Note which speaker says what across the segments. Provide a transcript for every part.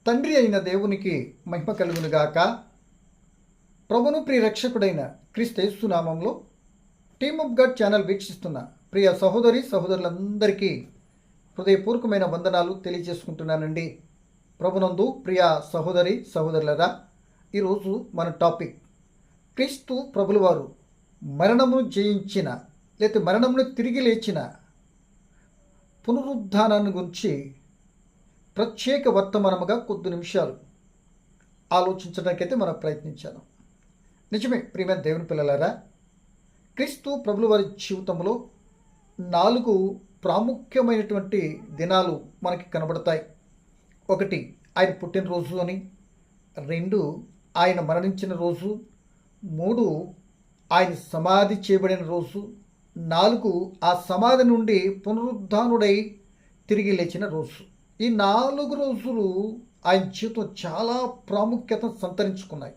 Speaker 1: తండ్రి అయిన దేవునికి మహిమ కలుగునుగాక. ప్రభును ప్రియ రక్షకుడైన క్రీస్తు నామంలో టీమ్ ఆఫ్ గాడ్ ఛానల్ వీక్షిస్తున్న ప్రియ సహోదరులందరికీ హృదయపూర్వకమైన వందనాలు తెలియజేసుకుంటున్నానండి. ప్రభునందు ప్రియ సహోదరులరా, ఈరోజు మన టాపిక్ క్రీస్తు ప్రభుల వారు మరణమును జయించిన లేకపోతే మరణమును తిరిగి లేచిన పునరుద్ధానాన్ని గురించి ప్రత్యేక వర్తమానముగా కొద్ది నిమిషాలు ఆలోచించడానికైతే మనం ప్రయత్నించాను. నిజమే ప్రియమైన దేవుని పిల్లలారా, క్రీస్తు ప్రభుల వారి జీవితంలో 4 ప్రాముఖ్యమైనటువంటి దినాలు మనకి కనబడతాయి. 1 ఆయన పుట్టినరోజు అని, 2 ఆయన మరణించిన రోజు, 3 ఆయన సమాధి చేయబడిన రోజు, 4 ఆ సమాధి నుండి పునరుద్ధానుడై తిరిగి లేచిన రోజు. ఈ 4 రోజులు ఆయన జీవితం చాలా ప్రాముఖ్యత సంతరించుకున్నాయి.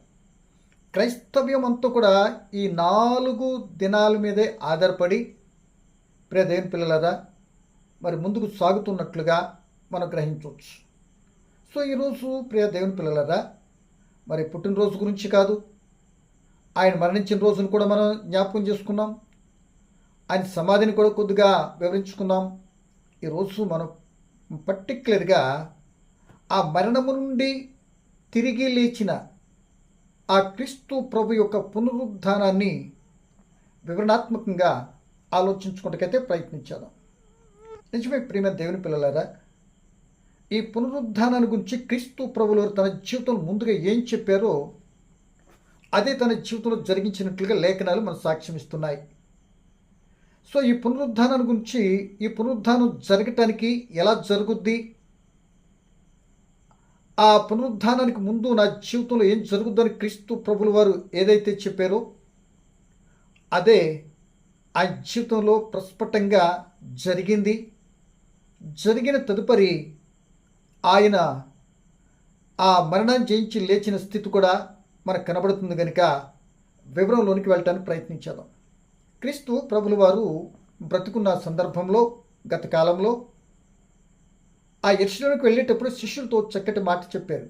Speaker 1: క్రైస్తవ్యం అంతా కూడా ఈ 4 దినాల మీదే ఆధారపడి ప్రియ దేవుని పిల్లలారా మరి ముందుకు సాగుతున్నట్లుగా మనం గ్రహించవచ్చు. సో ఈరోజు ప్రియ దేవుని పిల్లలారా మరి పుట్టినరోజు గురించి కాదు, ఆయన మరణించిన రోజును కూడా మనం జ్ఞాపకం చేసుకున్నాం, ఆయన సమాధిని కూడా కొద్దిగా వివరించుకున్నాం. ఈరోజు మనం పర్టిక్యులర్గా ఆ మరణము నుండి తిరిగి లేచిన ఆ క్రీస్తు ప్రభు యొక్క పునరుద్ధానాన్ని వివరణాత్మకంగా ఆలోచించుకుంటకైతే ప్రయత్నించాను. నిజమే ప్రియమైన దేవుని పిల్లలారా, ఈ పునరుద్ధానాన్ని గురించి క్రీస్తు ప్రభులు తన జీవితంలో ముందుగా ఏం చెప్పారో అదే తన జీవితంలో జరిగించినట్లుగా లేఖనాలు మన సాక్ష్యం ఇస్తున్నాయి. సో ఈ పునరుద్ధానాన్ని గురించి, ఈ పునరుద్ధానం జరగటానికి ఎలా జరుగుద్ది, ఆ పునరుద్ధానానికి ముందు నా జీవితంలో ఏం జరుగుద్దని క్రీస్తు ప్రభుల వారు ఏదైతే చెప్పారో అదే ఆ జీవితంలో ప్రస్ఫుటంగా జరిగింది. జరిగిన తదుపరి ఆయన ఆ మరణాన్ని జయించి లేచిన స్థితి కూడా మనకు కనబడుతుంది కనుక వివరంలోనికి వెళ్ళటానికి ప్రయత్నించాను. క్రీస్తు ప్రభుల వారు బ్రతుకున్న సందర్భంలో గత కాలంలో ఆ యెరూషలేముకు వెళ్ళేటప్పుడు శిష్యులతో చక్కటి మాట చెప్పారు.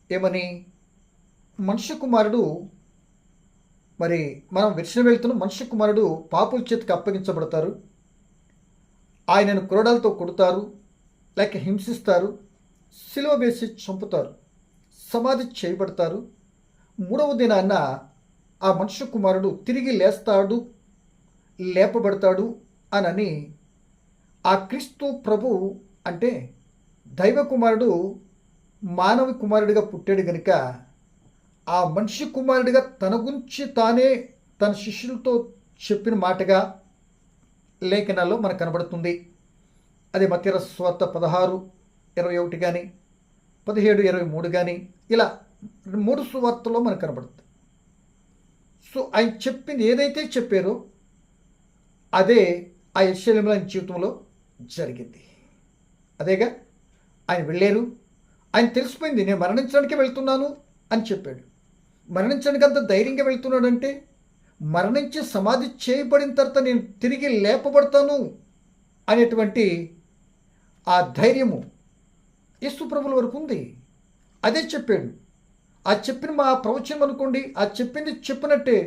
Speaker 1: ఏమని? మనుష్య కుమారుడు మరి మనం యెరూషలేము వెళ్తున్న మనుష్య కుమారుడు పాపుల చేతికి అప్పగించబడతారు, ఆయనను కొరడాలతో కొడతారు, లేక హింసిస్తారు, సిలువ వేసి చంపుతారు, సమాధి చేయబడతారు, 3వ దినాన ఆ మనుష్య కుమారుడు తిరిగి లేపబడతాడు అని ఆ క్రీస్తు ప్రభు అంటే దైవ కుమారుడు మానవ కుమారుడిగా పుట్టాడు కనుక ఆ మనిషి కుమారుడిగా తన గురించి తానే తన శిష్యులతో చెప్పిన మాటగా లేఖనాల్లో మనకు కనబడుతుంది. అది మత్తయి సువార్త 16:21 కానీ 17:23 కానీ ఇలా 3 సువార్తల్లో మనకు కనబడుతుంది. సో ఆయన చెప్పింది ఏదైతే చెప్పారో అదే ఆ యెరూషలేములో ఆయన జీవితంలో జరిగింది. అదేగా ఆయన వెళ్ళారు, ఆయన తెలిసిపోయింది నేను మరణించడానికి వెళ్తున్నాను అని చెప్పాడు. మరణించడానికి అంత ధైర్యంగా వెళ్తున్నాడంటే మరణించి సమాధి చేయబడిన తర్వాత నేను తిరిగి లేపబడతాను అనేటువంటి ఆ ధైర్యము యేసు ప్రభుల వరకు ఉంది. అదే చెప్పాడు. ఆ చెప్పిన మా ప్రవచనం అనుకోండి, ఆ చెప్పింది చెప్పినట్టే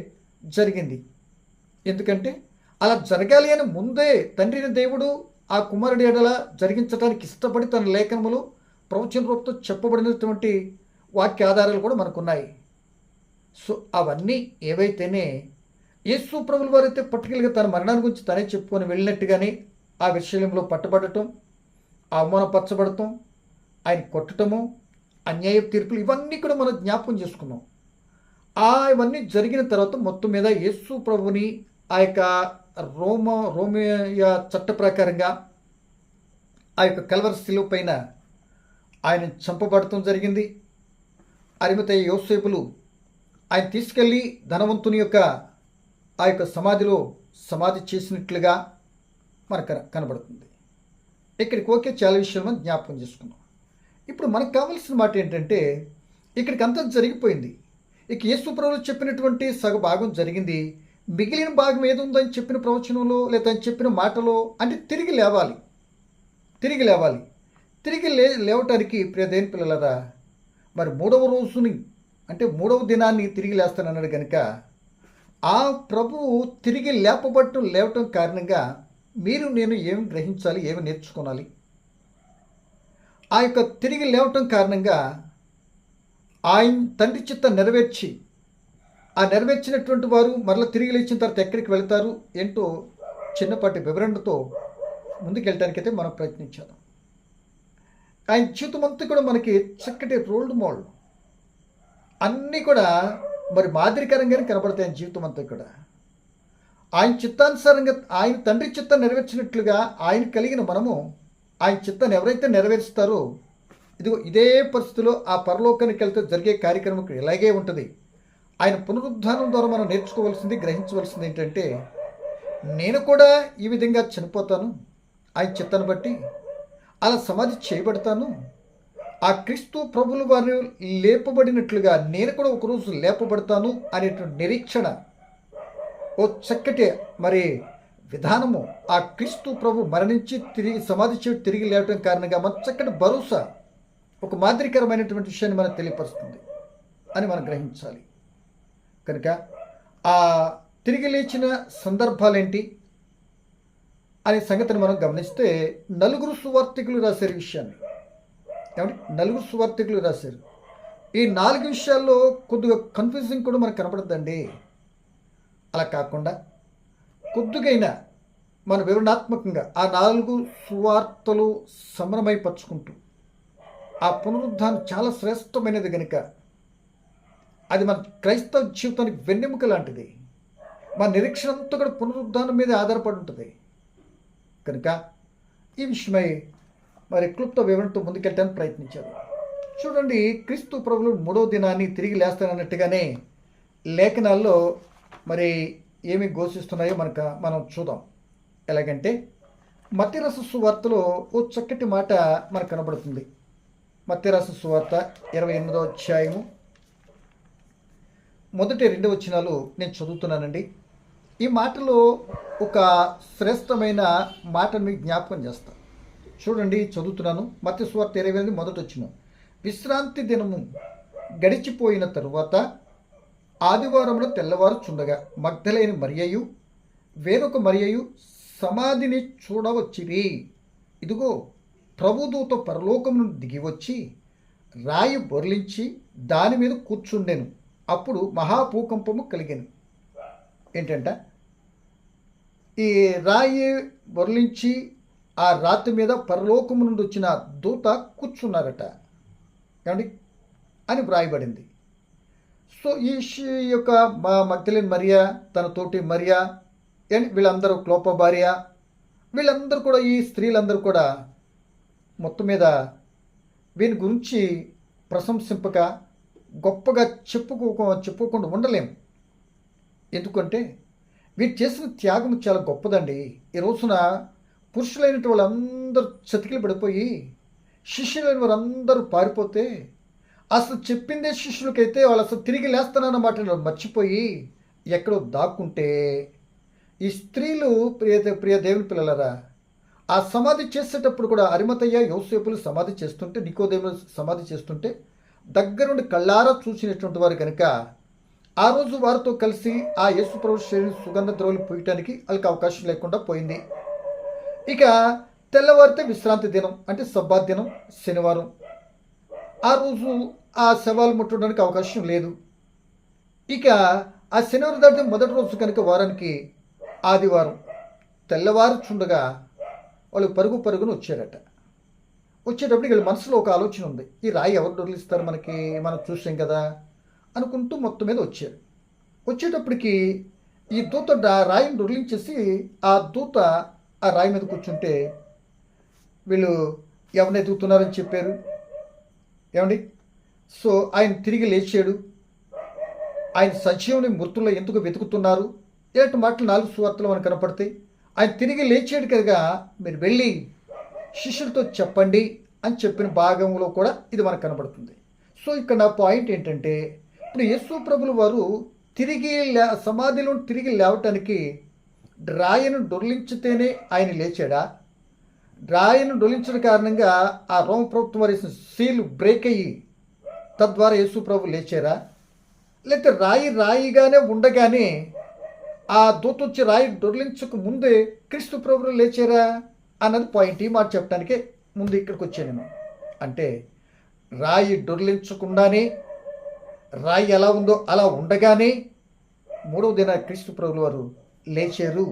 Speaker 1: జరిగింది. ఎందుకంటే అలా జరగాలి అని ముందే తండ్రిని దేవుడు ఆ కుమారుడి ఎడల జరిగించడానికి ఇష్టపడి తన లేఖనములో ప్రవచన రూపంతో చెప్పబడినటువంటి వాక్య ఆధారాలు కూడా మనకున్నాయి. సో అవన్నీ ఏవైతేనే యేసు ప్రభుల వారైతే పర్టికులర్గా తన మరణాన్ని గురించి తనే చెప్పుకొని వెళ్ళినట్టుగానే ఆ విషయంలో పట్టబడటం, అవమానపరచబడటం, ఆయన కొట్టడము, అన్యాయ తీర్పులు ఇవన్నీ కూడా మనం జ్ఞాపకం చేసుకున్నాం. ఇవన్నీ జరిగిన తర్వాత మొత్తం మీద యేసు ప్రభుని ఆ యొక్క రోమియ చట్ట ప్రకారంగా ఆ యొక్క కల్వరి శిలువ పైన ఆయన చంపబడటం జరిగింది. అరిమతయి యోసేపులు ఆయన తీసుకెళ్ళి ధనవంతుని యొక్క ఆ యొక్క సమాధి చేసినట్లుగా మనకు కనబడుతుంది. ఇక్కడికి ఓకే, చాలా విషయాలు మనం జ్ఞాపకం చేసుకున్నాం. ఇప్పుడు మనకు కావాల్సిన మాట ఏంటంటే ఇక్కడికి అంతా జరిగిపోయింది. ఇక యేసు ప్రభువు చెప్పినటువంటి సగ భాగం జరిగింది. మిగిలిన భాగం ఏది ఉందని చెప్పిన ప్రవచనంలో లేదా చెప్పిన మాటలో అంటే తిరిగి లేవాలి. తిరిగి లేవటానికి ప్రియ దేవుని పిల్లలరా, మరి మూడవ రోజుని అంటే మూడవ దినాన్ని తిరిగి లేస్తానన్నాడు కనుక ఆ ప్రభువు తిరిగి లేవటం కారణంగా మీరు నేను ఏమి గ్రహించాలి, ఏమి నేర్చుకోవాలి? ఆ యొక్క తిరిగి లేవటం కారణంగా ఆయన తండ్రి చిత్తం నెరవేర్చి ఆ నెరవేర్చినటువంటి వారు మరలా తిరిగి లేచిన తర్వాత ఎక్కడికి వెళ్తారు ఏంటో చిన్నపాటి వివరణతో ముందుకెళ్ళటానికైతే మనం ప్రయత్నించాం. ఆయన జీవితం అంతా కూడా మనకి చక్కటి రోల్ మోడల్, అన్నీ కూడా మరి మాదిరికరంగానే కనబడతాయి. ఆయన జీవితం అంతా కూడా ఆయన చిత్తానుసారంగా ఆయన తండ్రి చిత్తం నెరవేర్చినట్లుగా ఆయన కలిగిన మనము ఆయన చిత్తాన్ని ఎవరైతే నెరవేరుస్తారో ఇదే పరిస్థితిలో ఆ పరలోకానికి వెళ్తే జరిగే కార్యక్రమం ఇలాగే ఉంటుంది. ఆయన పునరుద్ధానం ద్వారా మనం నేర్చుకోవాల్సింది, గ్రహించవలసింది ఏంటంటే, నేను కూడా ఈ విధంగా చనిపోతాను, ఆయన చిత్తాన్ని బట్టి అలా సమాధి చేయబడతాను, ఆ క్రీస్తు ప్రభువుల వారు లేపబడినట్లుగా నేను కూడా ఒకరోజు లేపబడతాను అనేటువంటి నిరీక్షణ, ఓ చక్కటి మరి విధానము, ఆ క్రీస్తు ప్రభు మరణించి తిరిగి సమాధి చేసి తిరిగి లేవటం కారణంగా మన చక్కటి భరోసా, ఒక మాదిరికరమైనటువంటి విషయాన్ని మనకు తెలియపరుస్తుంది అని మనం గ్రహించాలి. కనుక ఆ తిరిగి లేచిన సందర్భాలేంటి అనే సంగతిని మనం గమనిస్తే, నలుగురు సువార్తికులు రాశారు విషయాన్ని. ఏమంటే నలుగురు సువార్తికులు రాశారు. ఈ 4 విషయాల్లో కొద్దిగా కన్ఫ్యూజింగ్ కూడా మనకు కనపడద్దండి. అలా కాకుండా కొద్దిగైనా మన వివరణాత్మకంగా ఆ 4 సువార్తలు సమరమైపరుచుకుంటూ, ఆ పునరుద్ధానం చాలా శ్రేష్టమైనది కనుక అది మన క్రైస్తవ జీవితానికి వెన్నెముక లాంటిది. మన నిరీక్షణ అంతా కూడా పునరుద్ధానం మీద ఆధారపడి ఉంటుంది. కనుక ఈ విషయమై మరి క్లుప్త వివరణతో ముందుకెళ్ళడానికి ప్రయత్నించారు. చూడండి, క్రీస్తు ప్రభువులు 3వ దినాన్ని తిరిగి లేస్తానన్నట్టుగానే లేఖనాల్లో మరి ఏమి ఘోషిస్తున్నాయో మనం చూద్దాం. ఎలాగంటే మత్తయి రాసిన సువార్తలో ఓ చక్కటి మాట మనకు కనబడుతుంది. మత్తయి రాసిన సువార్త 28వ అధ్యాయము 1-2 వచనాలు నేను చదువుతున్నానండి. ఈ మాటలో ఒక శ్రేష్టమైన మాటను మీకు జ్ఞాపకం చేస్తాను. చూడండి, చదువుతున్నాను. మత్తయి సువార్త 28 మొదటి వచనం. విశ్రాంతి దినము గడిచిపోయిన తరువాత ఆదివారంలో తెల్లవారుచుండగా మగ్దలేని మరియయు వేరొక మరియయు సమాధిని చూడవచ్చిరి. ఇదిగో ప్రభుదూత పరలోకం నుండి దిగివచ్చి రాయి బొర్లించి దాని మీద కూర్చుండెను. అప్పుడు మహాభూకంపము కలిగెను. ఏంటంట, ఈ రాయి బొర్లించి ఆ రాతి మీద పరలోకము నుండి వచ్చిన దూత కూర్చున్నారట ఏమండి అని వ్రాయబడింది. సో ఈ యొక్క మగ్దలేని మరియా, తన తోటి మరియా, వీళ్ళందరూ క్లోప భార్య, వీళ్ళందరూ కూడా, ఈ స్త్రీలందరూ కూడా మొత్తం మీద వీని గురించి ప్రశంసింపక గొప్పగా చెప్పుకోకుండా ఉండలేము. ఎందుకంటే వీరు చేసిన త్యాగం చాలా గొప్పదండి. ఈ రోజున పురుషులైన వాళ్ళందరూ చతికిలు పడిపోయి శిష్యులైన వారందరూ పారిపోతే, అసలు చెప్పిందే శిష్యులకైతే వాళ్ళు అసలు తిరిగి లేస్తానన్నమాట మర్చిపోయి ఎక్కడో దాక్కుంటే, ఈ స్త్రీలు ప్రియ దేవుని పిల్లలరా, ఆ సమాధి చేసేటప్పుడు కూడా అరిమతయ్య యోసేపులు సమాధి చేస్తుంటే, నికోదేములు సమాధి చేస్తుంటే దగ్గరుండి కళ్ళారా చూసినటువంటి వారు కనుక ఆ రోజు వారితో కలిసి ఆ యేసుప్రభు శరీరం సుగంధ ద్రవ్యాలు పూయటానికి వాళ్ళకి అవకాశం లేకుండా పోయింది. ఇక తెల్లవారితే విశ్రాంతి దినం, అంటే సబ్బాత్ దినం, శనివారం. ఆ రోజు ఆ శవాలు ముట్టడానికి అవకాశం లేదు. ఇక ఆ శనివారం దాటితే మొదటి రోజు కనుక వారానికి ఆదివారం తెల్లవారుచుండగా వాళ్ళు పరుగును వచ్చారట. వచ్చేటప్పటికి వీళ్ళ మనసులో ఒక ఆలోచన ఉంది, ఈ రాయి ఎవరు దొరికిస్తారు, మనం చూసాం కదా అనుకుంటూ మొత్తం మీద వచ్చారు. వచ్చేటప్పటికి ఈ దూత రాయిని దొరికించేసి ఆ దూత ఆ రాయి మీద కూర్చుంటే వీళ్ళు ఎవరిని ఎదుగుతున్నారని చెప్పారు. ఏమండి, సో ఆయన తిరిగి లేచాడు, ఆయన సజీవుని మృతుల్లో ఎందుకు వెతుకుతున్నారు, ఇలాంటి మాటలు 4 సువార్తలు మనకు కనపడతాయి. ఆయన తిరిగి లేచాడు కనుక మీరు వెళ్ళి శిష్యులతో చెప్పండి అని చెప్పిన భాగంలో కూడా ఇది మనకు కనబడుతుంది. సో ఇక్కడ నా పాయింట్ ఏంటంటే, ఇప్పుడు యేసు ప్రభులు వారు తిరిగి సమాధిలో తిరిగి లేవటానికి రాయిని దొర్లించితేనే ఆయన లేచాడా, రాయిని డొలించడం కారణంగా ఆ రోమ ప్రభుత్వం వారి సీలు బ్రేక్ అయ్యి తద్వారా యేసు ప్రభు లేచారా, లేకపోతే రాయి రాయిగానే ఉండగానే ఆ దూత వచ్చి రాయి డొర్లించక ముందే క్రీస్తు ప్రభువులు లేచారా అన్నది పాయింట్. ఈ మాట చెప్పడానికే ముందు ఇక్కడికి వచ్చాను నేను. అంటే రాయి డొర్లించకుండానే, రాయి ఎలా ఉందో అలా ఉండగానే మూడవ దిన క్రీస్తు ప్రభువుల వారు లేచారు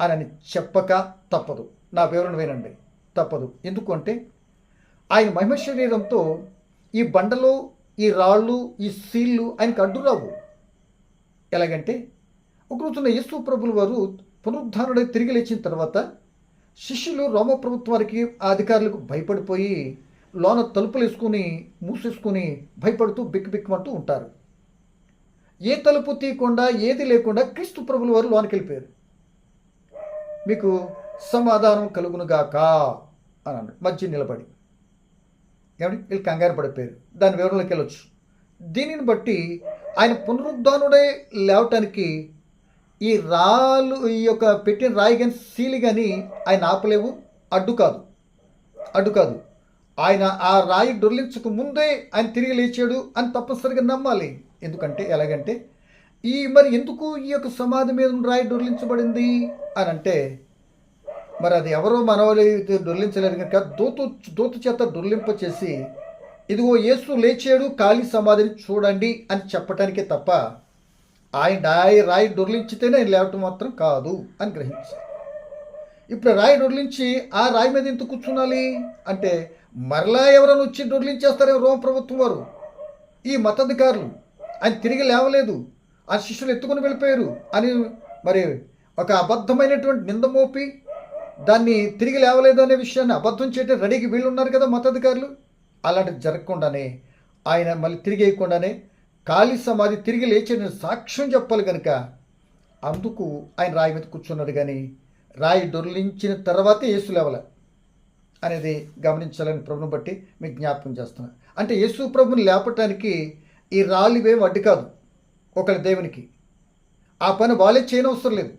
Speaker 1: అని చెప్పక తప్పదు. నా వివరణ వినండి, తప్పదు. ఎందుకు అంటే ఆయన మహిమ శరీరంతో ఈ బండలు, ఈ రాళ్ళు, ఈ సీళ్ళు ఆయనకు అడ్డురావు. ఎలాగంటే ఒక రోజున యేసు ప్రభుల వారు పునరుద్ధానుడై తిరిగి లేచిన తర్వాత శిష్యులు రోమ ప్రభుత్వానికి ఆ అధికారులకు భయపడిపోయి లోన తలుపులు వేసుకుని మూసేసుకుని భయపడుతూ బిక్కుబిక్కుమంటూ ఉంటారు. ఏ తలుపు తీయకుండా ఏది లేకుండా క్రీస్తు ప్రభుల వారు లోనికి వెళ్ళిపోయారు. మీకు సమాధానం కలుగునుగాక అన్నాడు మధ్య నిలబడి. ఏమండి, వీళ్ళు కంగారు పడిపోయారు. దాని వివరంలోకి వెళ్ళొచ్చు. దీనిని బట్టి ఆయన పునరుద్ధానుడై లేవటానికి ఈ రాళ్ళు, ఈ యొక్క పెట్టిన రాయి కానీ సీలి కానీ ఆయన ఆపలేవు, అడ్డు కాదు. ఆయన ఆ రాయి డొర్లించక ముందే ఆయన తిరిగి లేచాడు అని తప్పనిసరిగా నమ్మాలి. ఎందుకంటే ఎలాగంటే మరి ఎందుకు ఈ యొక్క సమాధి మీద రాయి డొర్లించబడింది అని అంటే, మరి అది ఎవరో మనవాళ్ళు డొర్లించలేరు కనుక దూత చేత డొర్లింప చేసి ఇదిగో యేసు లేచాడు ఖాళీ సమాధిని చూడండి అని చెప్పటానికే తప్ప ఆయన రాయి డొర్లించితేనే ఆయన లేవటం మాత్రం కాదు అని గ్రహించారు. ఇప్పుడు రాయి డొర్లించి ఆ రాయి మీద ఎందుకు కూర్చున్నాలి అంటే, మరలా ఎవరైనా వచ్చి డొర్లించేస్తారేమో రోమ ప్రభుత్వం వారు, ఈ మతాధికారులు. ఆయన తిరిగి లేవలేదు, ఆ శిష్యులు ఎత్తుకుని వెళ్ళిపోయారు అని మరి ఒక అబద్ధమైనటువంటి నింద మోపి దాన్ని తిరిగి లేవలేదు అనే విషయాన్ని అబద్ధం చేయడం రెడీకి వీళ్ళు ఉన్నారు కదా మతాధికారులు. అలాంటిది జరగకుండానే ఆయన మళ్ళీ తిరిగి వేయకుండానే ఖాళీ సమాధి తిరిగి లేచిన సాక్ష్యం చెప్పాలి కనుక అందుకు ఆయన రాయి మీద కూర్చున్నాడు. కానీ రాయి డొర్లించిన తర్వాతే యేసు లేవల అనేది గమనించాలని ప్రభుని బట్టి మీకు జ్ఞాపకం చేస్తున్నాను. అంటే యేసు ప్రభుని లేపటానికి ఈ రాళ్ళు ఇవేం అడ్డు కాదు ఒకరి దేవునికి. ఆ పని వాళ్ళే చేయనవసరం లేదు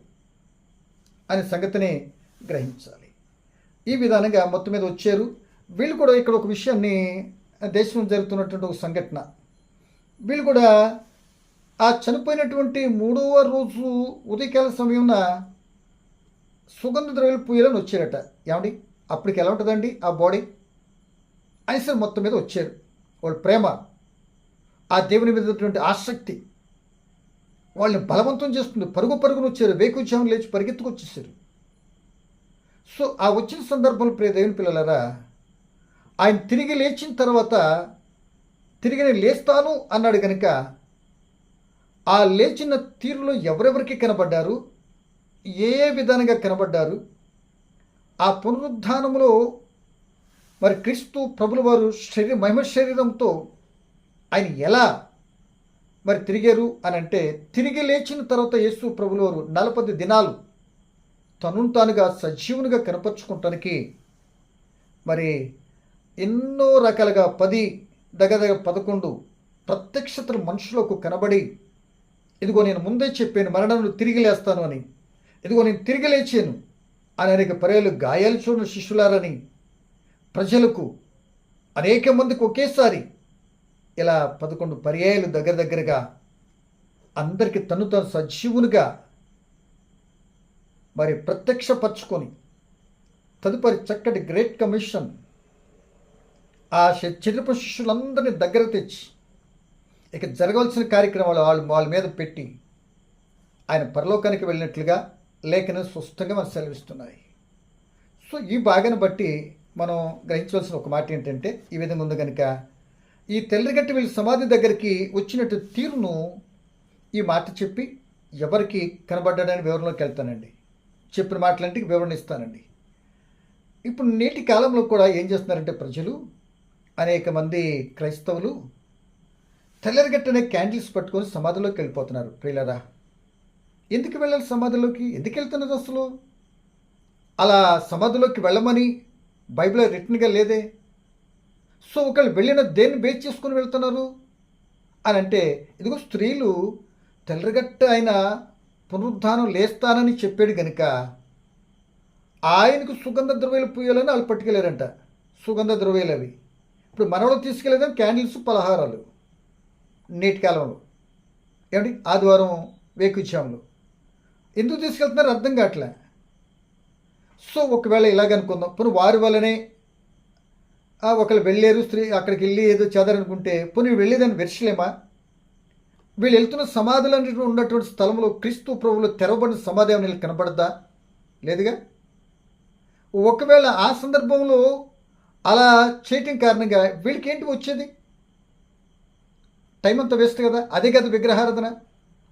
Speaker 1: అనే సంగతిని గ్రహించాలి. ఈ విధానంగా మొత్తం మీద వచ్చారు. వీళ్ళు కూడా ఇక్కడ ఒక విషయాన్ని, దేశంలో జరుగుతున్నటువంటి ఒక సంఘటన, వీళ్ళు కూడా ఆ చనిపోయినటువంటి 3వ రోజు ఉదయకాల సమయంలో సుగంధ ద్రవ్యాలు పూయాలని వచ్చారట. ఏమండి, అప్పటికి ఎలా ఉంటుందండి ఆ బాడీ? అయినా మొత్తం మీద వచ్చారు. వాళ్ళ ప్రేమ, ఆ దేవుని మీద ఆసక్తి వాళ్ళని బలవంతం చేస్తుంది. పరుగును వచ్చారు, వేకుజామున లేచి పరిగెత్తుకొచ్చేసారు. సో ఆ వచ్చిన సందర్భంలో ప్రియ దేవుని పిల్లలారా, ఆయన తిరిగి లేచిన తర్వాత తిరిగి నేను లేస్తాను అన్నాడు కనుక ఆ లేచిన తీరులో ఎవరెవరికి కనబడ్డారు, ఏ విధానంగా కనబడ్డారు, ఆ పునరుద్ధానంలో మరి క్రీస్తు ప్రభుల వారు మహిమ శరీరంతో ఆయన ఎలా మరి తిరిగారు అని అంటే, తిరిగి లేచిన తర్వాత యేసు ప్రభుల వారు 40 దినాలు తనను తానుగా సజీవునిగా కనపరుచుకోవటానికి మరి ఎన్నో రకాలుగా 10 దగ్గర 11 ప్రత్యక్షతలు మనుషులకు కనబడి, ఇదిగో నేను ముందే చెప్పాను మరణంలో తిరిగి లేస్తాను అని, ఇదిగో నేను తిరిగి లేచాను అని అనేక పర్యాలు గాయాలు చూడని శిష్యులారని ప్రజలకు అనేక మందికి ఒకేసారి ఇలా 11 పర్యాయాలు దగ్గరగా అందరికీ తను సజీవునిగా మరి ప్రత్యక్షపరచుకొని తదుపరి చక్కటి గ్రేట్ కమిషన్ ఆ చెదిరిపు శిష్యులందరినీ దగ్గర తెచ్చి ఇక జరగవలసిన కార్యక్రమాలు వాళ్ళ మీద పెట్టి ఆయన పరలోకానికి వెళ్ళినట్లుగా లేఖనం స్పష్టంగా మనకు సెలవిస్తున్నాయి. సో ఈ భాగాన్ని బట్టి మనం గ్రహించవలసిన ఒక మాట ఏంటంటే, ఈ విధంగా ఉంది కనుక ఈ తెల్లగట్టి వీళ్ళ సమాధి దగ్గరికి వచ్చినట్టు తీరును ఈ మాట చెప్పి ఎవరికి కనబడ్డాడని వివరణలోకి వెళ్తానండి. చెప్పిన మాటలంటే వివరణ ఇస్తానండి. ఇప్పుడు నేటి కాలంలో కూడా ఏం చేస్తున్నారంటే ప్రజలు, అనేక మంది క్రైస్తవులు తెల్లరిగట్టనే క్యాండిల్స్ పట్టుకొని సమాధిలోకి వెళ్ళిపోతున్నారు. ప్రియులరా, ఎందుకు వెళ్ళాలి సమాధిలోకి? ఎందుకు వెళ్తున్నారు అసలు? అలా సమాధిలోకి వెళ్ళమని బైబిల్లో రిటన్గా లేదే. సో ఒకళ్ళు వెళ్ళిన దేన్ని బేస్ చేసుకుని వెళ్తున్నారు అని అంటే, ఇదిగో స్త్రీలు తెల్లగట్ట ఆయన పునరుద్ధానం లేస్తానని చెప్పాడు కనుక ఆయనకు సుగంధ ద్రవ్యాలు పూయాలని వాళ్ళు పట్టుకెళ్ళారంట. సుగంధ ద్రవ్యాలు అవి. ఇప్పుడు మనలో తీసుకెళ్ళేదాం క్యాండిల్స్, పలహారాలు నేటి కాలంలో. ఏమిటి ఆదివారం వేకుచ్చాములు ఎందుకు తీసుకెళ్తున్నారు అర్థం కావట్లే. సో ఒకవేళ ఇలాగనుకుందాం, పోనీ వారి వల్లనే ఒకళ్ళు వెళ్ళారు, స్త్రీ అక్కడికి వెళ్ళి ఏదో చేదారనుకుంటే పోనీ వెళ్ళేదాన్ని వెర్చలేమా? వీళ్ళు వెళ్తున్న సమాధులన్నిటి ఉన్నటువంటి స్థలంలో క్రీస్తు ప్రభువులో తెరవబడిన సమాధి ఏమైనా కనపడద్దా? లేదుగా. ఒకవేళ ఆ సందర్భంలో అలా చేయటం కారణంగా వీళ్ళకి ఏంటి వచ్చేది? టైం అంతా వేస్ట్ కదా. అదే కదా విగ్రహారాధన,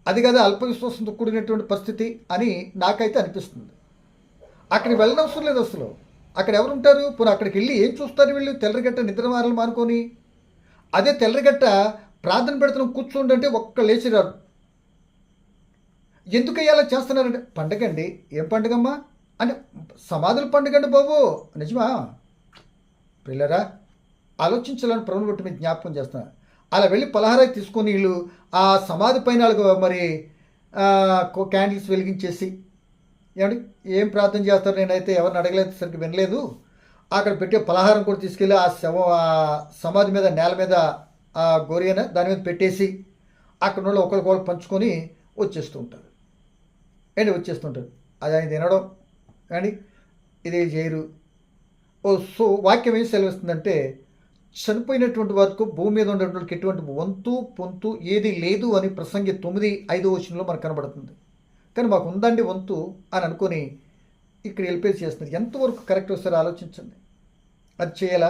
Speaker 1: అది కదా అల్పవిశ్వాసంతో కూడినటువంటి పరిస్థితి అని నాకైతే అనిపిస్తుంది. అక్కడికి వెళ్ళనవసరం లేదు అసలు. అక్కడ ఎవరుంటారు? పోనీ అక్కడికి వెళ్ళి ఏం చూస్తారు వీళ్ళు? తెల్లరిగట్ట నిద్రమారలు మానుకొని. అదే తెల్లరిగట్ట ప్రార్థన పెడుతున్నాం కూర్చోండి అంటే ఒక్క లేచి రాడు. ఎందుకు అలా చేస్తున్నారంటే పండగ అండి. ఏం పండుగమ్మా అంటే సమాధుల పండుగ అండి బాబు. నిజమా పిల్లరా? ఆలోచించాలని ప్రభుని బట్టి మీరు జ్ఞాపకం చేస్తున్నా. అలా వెళ్ళి పలహారా తీసుకొని వీళ్ళు ఆ సమాధి పైన మరి క్యాండిల్స్ వెలిగించేసి ఏమండి ఏం ప్రార్థన చేస్తారు? నేనైతే ఎవరిని అడగలేదు, సరికి వినలేదు. అక్కడ పెట్టే పలహారం కూడా తీసుకెళ్ళి ఆ సమాధి మీద నేల మీద ఆ గోరియన దాని మీద పెట్టేసి అక్కడ వాళ్ళు ఒకరికొకరు పంచుకొని వచ్చేస్తూ ఉంటారు. ఏంటి వచ్చేస్తుంటారు. అది ఆయన తినడం అండి ఇది చేయరు. సో వాక్యం ఏం సెలవిస్తుందంటే చనిపోయినటువంటి వరకు భూమి మీద ఉన్నటువంటి ఎటువంటి వంతు పొంతు ఏది లేదు అని ప్రసంగి 9:5 మనకు కనబడుతుంది. కానీ మాకు ఉందండి వంతు అని అనుకొని ఇక్కడ వెళ్ళిపోయి చేస్తున్నారు. ఎంతవరకు కరెక్ట్ వస్తారో ఆలోచించండి. అది చేయాలా?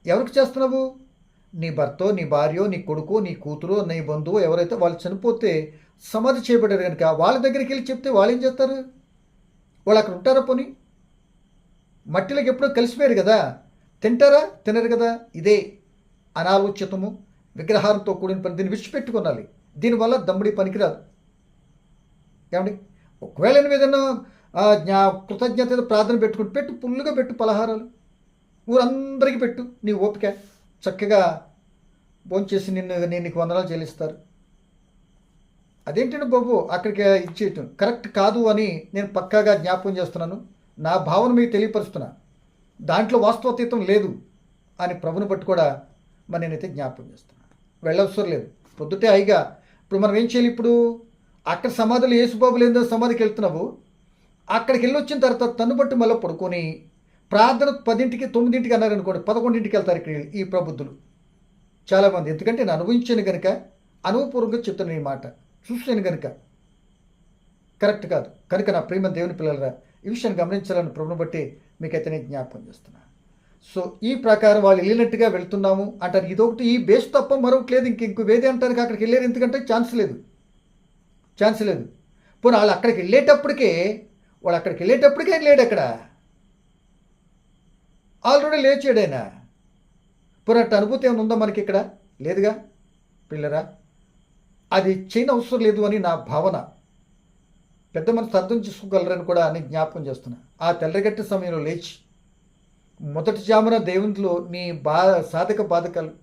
Speaker 1: ఎవరికి చేస్తున్నావు? నీ భర్తో, నీ భార్యో, నీ కొడుకో, నీ కూతురో, నీ బంధువు ఎవరైతే వాళ్ళు చనిపోతే సమాధి చేయబడ్డారు కనుక వాళ్ళ దగ్గరికి వెళ్ళి చెప్తే వాళ్ళు ఏం చేస్తారు? వాళ్ళు అక్కడ ఉంటారా? పోనీ మట్టిలోకి ఎప్పుడో కలిసిపోయారు కదా, తింటారా? తినరు కదా. ఇదే అనాలోచితము, విగ్రహాలతో కూడిన పని. దీన్ని విడిచిపెట్టుకోనాలి. దీనివల్ల దమ్ముడి పనికిరాదు. ఏమండి ఒకవేళ నువ్వు ఏదైనా కృతజ్ఞత ప్రార్థన పెట్టుకుని పెట్టు, పుల్లుగా పెట్టు పలహారాలు, ఊరందరికీ పెట్టు. నీ ఓపిక చక్కగా భోంచేసి నేను నీకు వందనాలు చెల్లిస్తారు. అదేంటండి బాబు అక్కడికి ఇచ్చేయటం కరెక్ట్ కాదు అని నేను పక్కాగా జ్ఞాపకం చేస్తున్నాను. నా భావన మీకు తెలియపరుస్తున్నా. దాంట్లో వాస్తవతీతం లేదు అని ప్రభుని బట్టి కూడా మరి నేనైతే జ్ఞాపకం చేస్తున్నాను. వెళ్ళవసరం లేదు. పొద్దుటే అయిగా ఇప్పుడు మనం ఏం చేయాలి? ఇప్పుడు అక్కడ సమాధులు యేసుబాబు లేదో సమాధికి వెళ్తున్నావు. అక్కడికి వెళ్ళి వచ్చిన తర్వాత తను బట్టి మళ్ళీ పడుకొని ప్రార్థన 10ంటికి 9ంటికి అన్నారనుకోండి, 11ంటికి వెళ్తారు ఇక్కడ ఈ ప్రబుద్ధులు చాలామంది. ఎందుకంటే నేను అనుభవించాను కనుక అనుభవపూర్వకంగా చెప్తున్నాను ఈ మాట, చూసాను కనుక. కరెక్ట్ కాదు కనుక నా ప్రేమ దేవుని పిల్లలరా ఈ విషయాన్ని గమనించాలని ప్రభుని బట్టి మీకైతే నేను జ్ఞాపకం చేస్తున్నాను. సో ఈ ప్రకారం వాళ్ళు వెళ్ళినట్టుగా వెళ్తున్నాము అంటారు. ఇదొకటి ఈ బేస్ తప్ప మరొకటి లేదు. ఇంకో వేదే అంటారు అక్కడికి వెళ్ళారు. ఎందుకంటే ఛాన్స్ లేదు. పోనీ వాళ్ళు అక్కడికి వెళ్ళేటప్పటికే లేడు. అక్కడ ఆల్రెడీ లేచాడైనా. పోనీ అట్ట అనుభూతి ఏమైనా ఉందా మనకి? ఇక్కడ లేదుగా పిల్లరా. అది చేయని అవసరం లేదు అని నా భావన. పెద్ద మనసు అర్థం చేసుకోగలరని కూడా నేను జ్ఞాపకం చేస్తున్నా. ఆ తెల్లగట్టి సమయంలో లేచి మొదటి జామున దేవునిలో నీ సాధక బాధకాలు,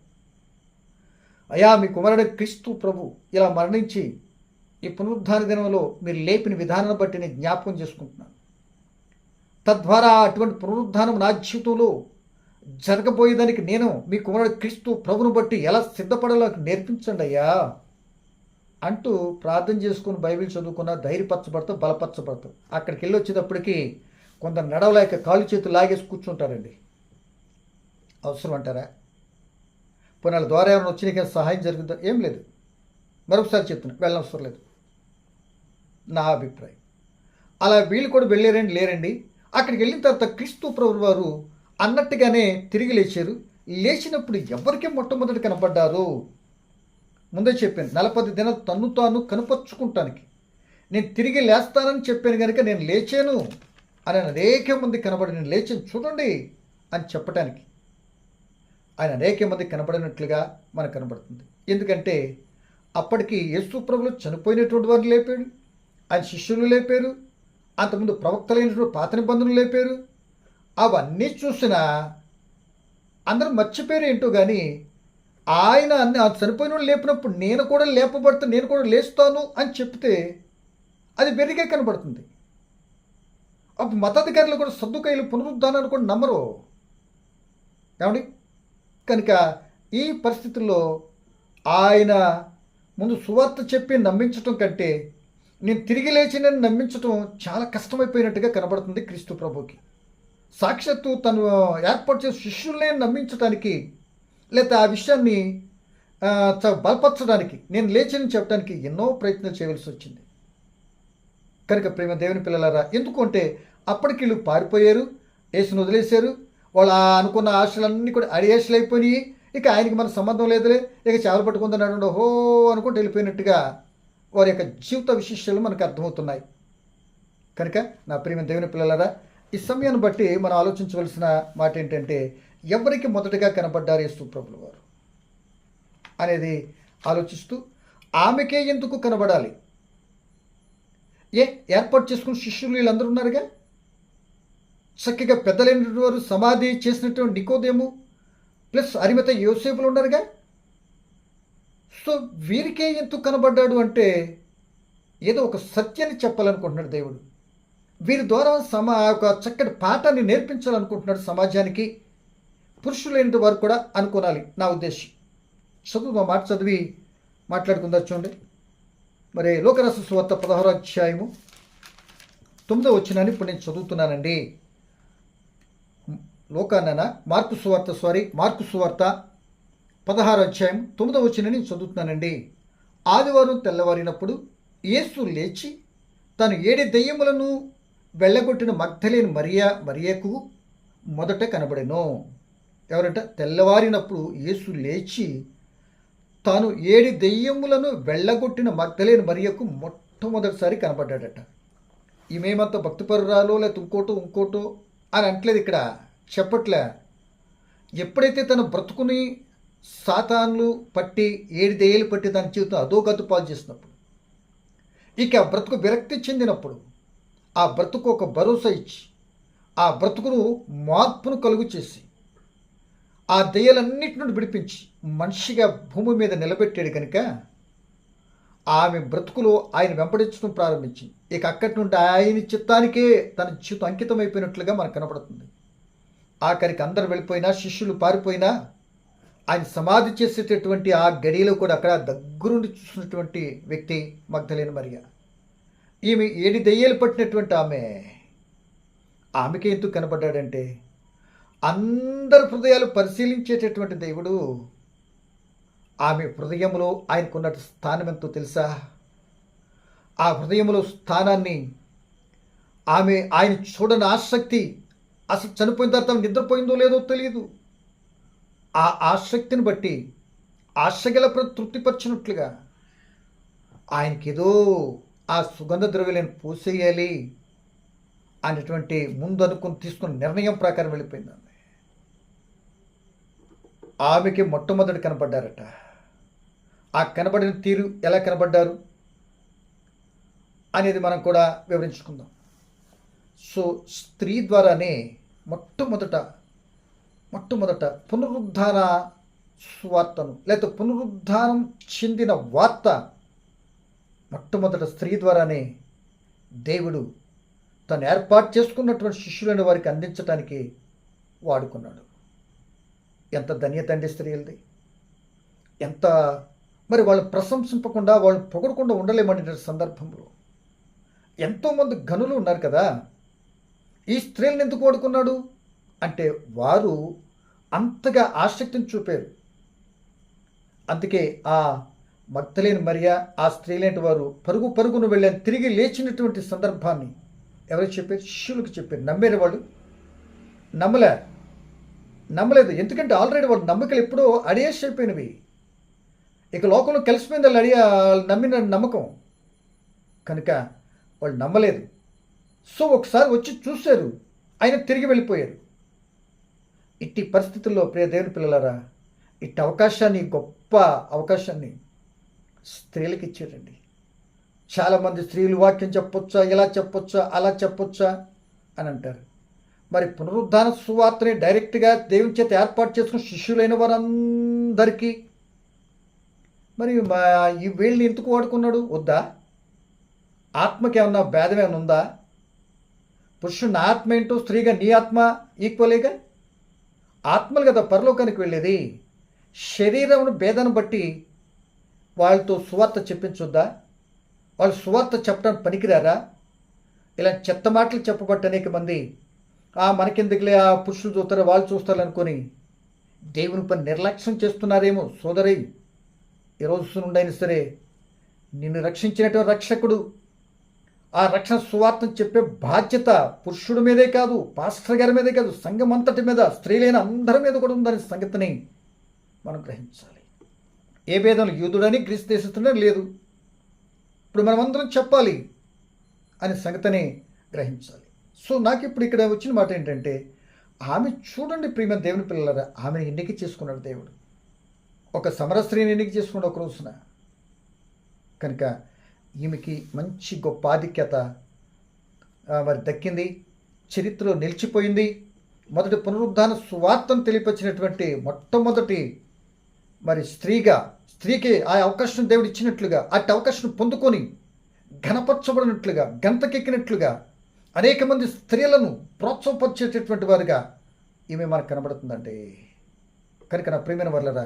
Speaker 1: అయా మీ కుమారుడు క్రీస్తు ప్రభు ఇలా మరణించి ఈ పునరుద్ధాన దినంలో మీరు లేపిన విధానాన్ని బట్టి నేను జ్ఞాపకం చేసుకుంటున్నాను. తద్వారా అటువంటి పునరుద్ధానం నా జీవితంలో జరగబోయేదానికి నేను మీ కుమారుడు క్రీస్తు ప్రభును బట్టి ఎలా సిద్ధపడాలో నేర్పించండి అయ్యా అంటూ ప్రార్థన చేసుకుని బైబిల్ చదువుకున్న ధైర్యపరచబడతాం, బలపరచబడతాం. అక్కడికి వెళ్ళి వచ్చేటప్పటికి కొందరు నడవలేక కాళ్ళు చేతులు లాగేసి కూర్చుంటారండి. అవసరం అంటారా? పోనీ వాళ్ళ ద్వారా ఏమైనా వచ్చి నీకు సహాయం జరుగుతుందా? ఏం లేదు. మరొకసారి చెప్తున్నా, వెళ్ళనవసరం లేదు నా అభిప్రాయం. అలా వీళ్ళు కూడా వెళ్ళారండి లేరండి. అక్కడికి వెళ్ళిన తర్వాత క్రీస్తు ప్రభు వారు అన్నట్టుగానే తిరిగి లేచారు. లేచినప్పుడు ఎవరికీ మొట్టమొదటి కనపడ్డారు? ముందే చెప్పాను 40 దినాలు తన్ను తాను కనపరుచుకుంటానికి. నేను తిరిగి లేస్తానని చెప్పాను కనుక నేను లేచాను అని అనేక మంది కనబడి నేను లేచాను చూడండి అని చెప్పటానికి ఆయన అనేక మంది కనబడినట్లుగా మనకు కనబడుతుంది. ఎందుకంటే అప్పటికి యేసు ప్రభువు చనిపోయినటువంటి వారిని లేపాడు, ఆయన శిష్యులు లేపారు, అంతకుముందు ప్రవక్తలైనటువంటి పాత నిబంధనలు లేపారు. అవన్నీ చూసినా అందరూ మర్చిపోయారు ఏంటో కానీ ఆయన చనిపోయిన వాళ్ళు లేపినప్పుడు నేను కూడా లేపబడతా, నేను కూడా లేస్తాను అని చెప్తే అది వెరిగే కనబడుతుంది. మతాధికారులు కూడా సద్దుకాయలు పునరుద్ధానాన్ని కూడా నమ్మరు. ఏమండి? కనుక ఈ పరిస్థితుల్లో ఆయన ముందు సువార్త చెప్పి నమ్మించటం కంటే నేను తిరిగి లేచినని నమ్మించటం చాలా కష్టమైపోయినట్టుగా కనబడుతుంది క్రీస్తు ప్రభుకి. సాక్షాత్తు తను ఏర్పాటు చేసిన శిష్యుల్నే నమ్మించడానికి లేకపోతే ఆ విషయాన్ని బలపరచడానికి నేను లేచని చెప్పడానికి ఎన్నో ప్రయత్నాలు చేయవలసి వచ్చింది. కనుక ప్రేమ దేవుని పిల్లలారా, ఎందుకు అంటే అప్పటికి వీళ్ళు పారిపోయారు, యేసును వదిలేశారు. వాళ్ళు అనుకున్న ఆశలన్నీ కూడా అడియాశలు అయిపోయినాయి. ఇక ఆయనకి మన సంబంధం లేదులే, ఇక చేపలు పట్టుకుందన్నాడు హో అనుకుంటూ వెళ్ళిపోయినట్టుగా వారి యొక్క జీవిత విశేషాలు మనకు అర్థమవుతున్నాయి. కనుక నా ప్రియమైన దేవుని పిల్లలారా, ఈ సమయాన్ని బట్టి మనం ఆలోచించవలసిన మాట ఏంటంటే, ఎవరికి మొదటగా కనబడ్డారు యేసు ప్రభుల వారు అనేది ఆలోచిస్తూ, ఆమెకే ఎందుకు కనబడాలి? ఏర్పాటు చేసుకున్న శిష్యులు వీళ్ళందరూ ఉన్నారుగా, చక్కగా పెద్దలైనటువంటి వారు, సమాధి చేసినటువంటి నికోదేము ప్లస్ అరిమత యోసేపులు ఉన్నారుగా. సో వీరికే ఎందుకు కనబడ్డాడు అంటే ఏదో ఒక సత్యాన్ని చెప్పాలనుకుంటున్నాడు దేవుడు. వీరి ద్వారా ఒక చక్కటి పాఠాన్ని నేర్పించాలనుకుంటున్నాడు సమాజానికి. పురుషులైన వారు కూడా అనుకోనాలి నా ఉద్దేశం. చదువు మాట చదివి మాట్లాడుకుందా చూడండి. మరి లోకరస సువార్త 16వ అధ్యాయము 9వ వచనాన్ని ఇప్పుడు నేను చదువుతున్నానండి. మార్కు సువార్త 16వ అధ్యాయం 9వ వచనాన్ని నేను చదువుతున్నానండి. ఆదివారం తెల్లవారినప్పుడు యేసు లేచి తను 7 దెయ్యములను వెళ్ళగొట్టిన మగ్దలేని మరియకు మొదట కనబడెను. ఎవరంట? తెల్లవారినప్పుడు యేసు లేచి తాను 7 దెయ్యములను వెళ్ళగొట్టిన మగ్దలేని మరియకు మొట్టమొదటిసారి కనబడ్డాడట. ఈమెమంతా భక్తిపరురాలో లేకపోతే ఇంకోటో అని అంటలేదు, ఇక్కడ చెప్పట్లే. ఎప్పుడైతే తన బ్రతుకుని సాతాన్లు పట్టి 7 దెయ్యాలు పట్టి తన జీవితం అధోగతి పాలు చేసినప్పుడు, ఇక ఆ బ్రతుకు విరక్తి చెందినప్పుడు, ఆ బ్రతుకు ఒక భరోసా ఇచ్చి ఆ బ్రతుకును మార్పును కలుగు చేసి ఆ దెయ్యాలన్నిటి నుండి విడిపించి మనిషిగా భూమి మీద నిలబెట్టాడు కనుక ఆమె బ్రతుకులో ఆయన వెంబడించడం ప్రారంభించింది. ఇక అక్కడి నుండి ఆయన చిత్తానికే తన జీవితం అంకితమైపోయినట్లుగా మనకు కనపడుతుంది. ఆఖరికి అందరు వెళ్ళిపోయినా, శిష్యులు పారిపోయినా, ఆయన సమాధి చేసేటటువంటి ఆ గడియలో కూడా అక్కడ దగ్గరుండి చూసినటువంటి వ్యక్తి మగ్దలేని మరియ. ఈమె 7 దెయ్యాలు పట్టినటువంటి ఆమెకి ఎందుకు కనబడ్డాడంటే, అందరి హృదయాలు పరిశీలించేటటువంటి దేవుడు ఆమె హృదయంలో ఆయనకున్న స్థానం ఎంతో తెలుసా? ఆ హృదయంలో స్థానాన్ని ఆయన చూడని ఆసక్తి, అసలు చనిపోయిన తర్వాత నిద్రపోయిందో లేదో తెలియదు. ఆ ఆసక్తిని బట్టి ఆశగల తృప్తిపరిచినట్లుగా ఆయనకేదో ఆ సుగంధ ద్రవ్యాలను పోసేయాలి అనేటువంటి ముందు అనుకుని తీసుకున్న నిర్ణయం ప్రకారం వెళ్ళిపోయింది. ఆమెకి మొట్టమొదటి కనబడ్డారట. ఆ కనబడిన తీరు ఎలా కనబడ్డారు అనేది మనం కూడా వివరించుకుందాం. సో స్త్రీ ద్వారానే మొట్టమొదట పునరుద్ధాన స్వార్తను లేకపోతే పునరుద్ధానం చెందిన వార్త మొట్టమొదట స్త్రీ ద్వారానే దేవుడు తను ఏర్పాటు చేసుకున్నటువంటి శిష్యులైన వారికి అందించడానికి వాడుకున్నాడు. ఎంత ధన్యత అండి స్త్రీలది! ఎంత మరి వాళ్ళు ప్రశంసింపకుండా, వాళ్ళు పొగడకుండా ఉండలేమనే సందర్భంలో ఎంతోమంది గనులు ఉన్నారు కదా. ఈ స్త్రీలను ఎందుకు వాడుకున్నాడు అంటే వారు అంతగా ఆసక్తిని చూపారు. అందుకే ఆ మగ్దలేని మరియ, ఆ స్త్రీలేంటి వారు పరుగును వెళ్ళారు. తిరిగి లేచినటువంటి సందర్భాన్ని ఎవరికి చెప్పారు? శిష్యులకు చెప్పారు. నమ్మారు వాళ్ళు? నమ్మలేదు. ఎందుకంటే ఆల్రెడీ వాళ్ళ నమ్మకాలు ఎప్పుడో అడియేసి అయిపోయినవి. ఇక లోకంలో కలిసిపోయింది వాళ్ళు నమ్మిన నమ్మకం కనుక వాళ్ళు నమ్మలేదు. సో ఒకసారి వచ్చి చూశారు, ఆయన తిరిగి వెళ్ళిపోయారు. ఇట్టి పరిస్థితుల్లో ప్రియ దేవుని పిల్లలారా, ఇట్టి అవకాశాన్ని, గొప్ప అవకాశాన్ని స్త్రీలకు ఇచ్చారండి. చాలామంది స్త్రీలు వాక్యం చెప్పొచ్చా, ఇలా చెప్పొచ్చా, అలా చెప్పొచ్చా అని అంటారు. మరి పునరుద్ధాన సువార్తని డైరెక్ట్గా దేవుని చేత ఏర్పాటు చేసుకుని శిష్యులైన వారందరికీ మరి ఈ వీళ్ళని ఎందుకు వాడుకున్నాడు? వద్దా? ఆత్మకి ఏమన్నా భేదం ఏమైనా ఉందా? పురుషుని ఆత్మ ఏంటో, స్త్రీగా నీ ఆత్మ ఈక్వలేగా. ఆత్మలు కదా పరలోకానికి వెళ్ళేది. శరీరమును భేదాన్ని బట్టి వాళ్ళతో సువార్త చెప్పించొద్దా? వాళ్ళు సువార్త చెప్పడానికి పనికిరారా? ఇలా చెత్త మాటలు చెప్పబట్టి అనేక మంది మనకెందుకులే, ఆ పురుషులు చూస్తారు, వాళ్ళు చూస్తారు అనుకొని దేవుని పని నిర్లక్ష్యం చేస్తున్నారేమో. సోదరి, ఈరోజు నుండైనా సరే నిన్ను రక్షించినటువంటి రక్షకుడు, ఆ రక్షణ సువార్తను చెప్పే బాధ్యత పురుషుడి మీదే కాదు, పాస్టర్ గారి మీదే కాదు, సంఘం అంతటి మీద, స్త్రీలైన అందరి మీద కూడా ఉందనే సంగతిని మనం గ్రహించాలి. ఏ భేదం యూదుడని గ్రీసు దేశస్తుడని లేదు. ఇప్పుడు మనమందరం చెప్పాలి అనే సంగతిని గ్రహించాలి. సో నాకు ఇప్పుడు ఇక్కడ వచ్చిన మాట ఏంటంటే, ఆమె చూడండి ప్రియమైన దేవుని పిల్లలారా, ఆమెను ఎన్నిక చేసుకున్నాడు దేవుడు. ఒక సమర స్త్రీని ఎన్నిక చేసుకున్నాడు ఒక రోజున. కనుక ఈమెకి మంచి గొప్ప ఆధిక్యత మరి దక్కింది, చరిత్రలో నిలిచిపోయింది. మొదటి పునరుద్ధాన సువార్తను తెలియపరిచినటువంటి మొట్టమొదటి మరి స్త్రీకి ఆ అవకాశం దేవుడు ఇచ్చినట్లుగా, అట్టి అవకాశం పొందుకొని ఘనపరచబడినట్లుగా, గంతకెక్కినట్లుగా అనేక మంది స్త్రీలను ప్రోత్సాహపరిచేటటువంటి వారుగా ఈమె మనకు కనబడుతుందండి. కనుక నా ప్రియమైన వాళ్ళరా,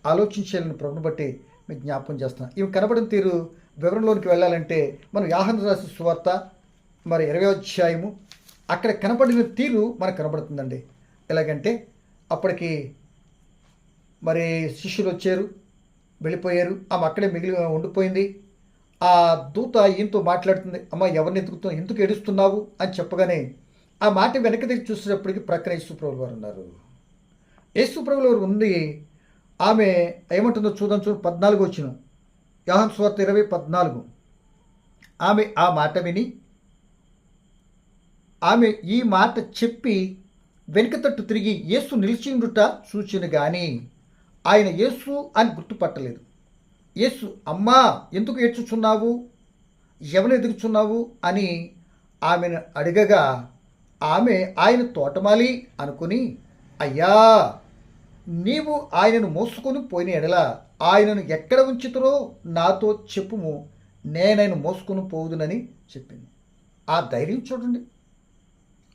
Speaker 1: ఆలోచించాలని ప్రభుని బట్టి మీకు జ్ఞాపకం చేస్తున్నా. ఈమె కనబడిన తీరు వివరంలోనికి వెళ్ళాలంటే మనం యోహాను రాసిన సువార్త మరి 20వ అధ్యాయము అక్కడ కనబడిన తీరు మనకు కనబడుతుందండి. ఎలాగంటే అప్పటికి మరి శిష్యులు వచ్చారు, వెళ్ళిపోయారు, ఆమె అక్కడే ఉండిపోయింది. ఆ దూత ఈయనతో మాట్లాడుతుంది, అమ్మ ఎవరిని ఎదుగుతున్నావు, ఎందుకు ఏడుస్తున్నావు అని చెప్పగానే ఆ మాట వెనక్కి తిరిగి చూసేటప్పటికి ప్రక్కన యేసుప్రభులు వారు ఉన్నారు. యేసుప్రభులు వారు ఉంది. ఆమె ఏమంటుందో చూద్దాం. 14 వచ్చిన యోహాను సువార్త 20:14. ఆమె ఆ మాట విని, ఆమె ఈ మాట చెప్పి వెనుక తట్టు తిరిగి యేసు నిలిచి ఉండుట చూచిన గాని ఆయన యేసు అని గుర్తుపట్టలేదు. యేసు, అమ్మా ఎందుకు ఏడ్చుచున్నావు, ఎవరిని ఎదుగుచున్నావు అని ఆమెను అడగగా ఆమె ఆయన తోటమాలి అనుకుని, అయ్యా నీవు ఆయనను మోసుకొని పోయిన ఎడల ఆయనను ఎక్కడ ఉంచుతారో నాతో చెప్పుము, నేనైనా మోసుకొని పోవుదునని చెప్పింది. ఆ ధైర్యం చూడండి.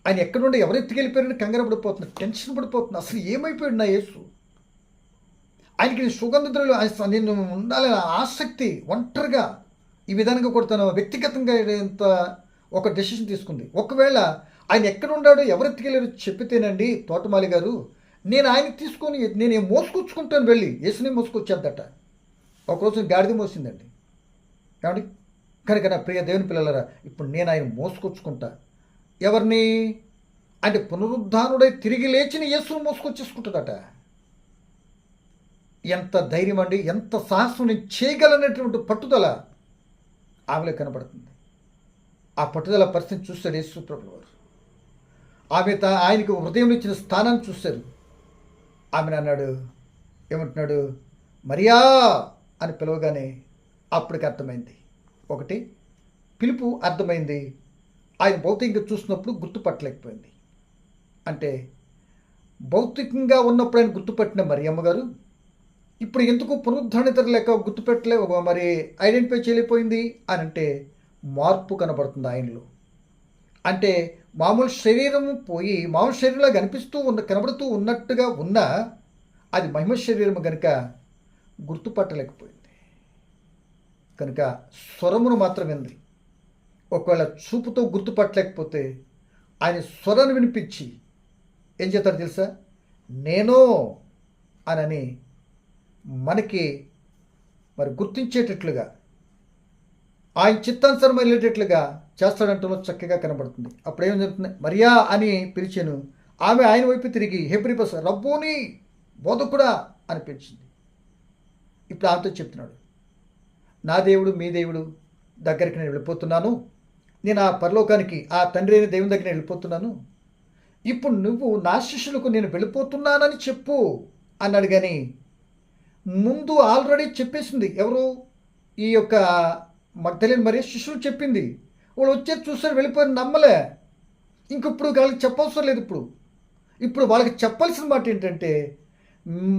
Speaker 1: ఆయన ఎక్కడుండి ఎవరు ఎత్తుకెళ్ళిపోయారని కంగారు పడిపోతున్నా, టెన్షన్ పడిపోతున్నా. అసలు ఏమైపోయాడు నా యేసు? ఆయనకి సుగంధ ద్రవ్యులు, నేను ఉండాలని ఆసక్తి, ఒంటరిగా ఈ విధంగా కూడా తను వ్యక్తిగతంగా ఇంత ఒక డెసిషన్ తీసుకుంది. ఒకవేళ ఆయన ఎక్కడ ఉన్నాడో ఎవరు ఎత్తుకెళ్ళారో చెప్పితేనండి తోటమాలి గారు, నేను ఆయన తీసుకొని నేను మోసుకొచ్చుకుంటాను, వెళ్ళి యేసుని మోసుకొచ్చేద్దట. ఒకరోజు గాడిద మోసిందండి. కాబట్టి కనుక నా ప్రియ దేవుని పిల్లలరా, ఇప్పుడు నేను ఆయన మోసుకొచ్చుకుంటా. ఎవరిని అంటే పునరుద్ధానుడై తిరిగి లేచిన యేసును మోసుకొచ్చేసుకుంటుందట. ఎంత ధైర్యం అండి, ఎంత సాహసం, నేను చేయగలనటువంటి పట్టుదల ఆమెలో కనబడుతుంది. ఆ పట్టుదల పరిస్థితిని చూస్తాడు యేసు ప్రభువు వారు. ఆమె ఆయనకు హృదయం ఇచ్చిన స్థానాన్ని చూశారు. ఆమెను అన్నాడు, ఏమంటున్నాడు, మరియా అని పిలవగానే అప్పటికి అర్థమైంది. ఒకటి పిలుపు అర్థమైంది. ఆయన భౌతికంగా చూసినప్పుడు గుర్తుపట్టలేకపోయింది. అంటే భౌతికంగా ఉన్నప్పుడు ఆయన గుర్తుపట్టిన మరియమ్మ గారు ఇప్పుడు ఎందుకు పునరుద్ధరణితర లెక్క గుర్తుపెట్టలే, మరి ఐడెంటిఫై చేయలేకపోయింది అని అంటే మార్పు కనబడుతుంది ఆయనలో. అంటే మామూలు శరీరము పోయి మామూలు శరీరంలో కనబడుతూ ఉన్నట్టుగా ఉన్న అది మహిమ శరీరము కనుక గుర్తుపట్టలేకపోయింది. కనుక స్వరమును మాత్రం వింది. ఒకవేళ చూపుతో గుర్తుపట్టలేకపోతే ఆయన స్వరాన్ని వినిపించి ఏం చేస్తారో తెలుసా, నేనో అనని మనకి మరి గుర్తించేటట్లుగా, ఆయన చిత్తానుసారం వెళ్ళేటట్లుగా చేస్తాడంటూ చక్కగా కనబడుతుంది. అప్పుడు ఏం జరుగుతుంది, మరియా అని పిలిచాను. ఆమె ఆయన వైపు తిరిగి హెబ్రీ భాష రబ్బోని, బోధకుడా అని పిలిచింది. ఇప్పుడు ఆమెతో చెప్తున్నాడు, నా దేవుడు మీ దేవుడు దగ్గరికి నేను వెళ్ళిపోతున్నాను, నేను ఆ పరలోకానికి ఆ తండ్రి అయిన దేవుని దగ్గర వెళ్ళిపోతున్నాను, ఇప్పుడు నువ్వు నా శిష్యులకు నేను వెళ్ళిపోతున్నానని చెప్పు అన్నాడు. కానీ ముందు ఆల్రెడీ చెప్పేసింది. ఎవరు? ఈ యొక్క మగ్దలేనే మరియ శిష్యులు చెప్పింది. వాళ్ళు వచ్చేది చూసారు, వెళ్ళిపోయి నమ్మలే. ఇంకిప్పుడు వాళ్ళకి చెప్పవసరం లేదు. ఇప్పుడు వాళ్ళకి చెప్పాల్సిన మాట ఏంటంటే,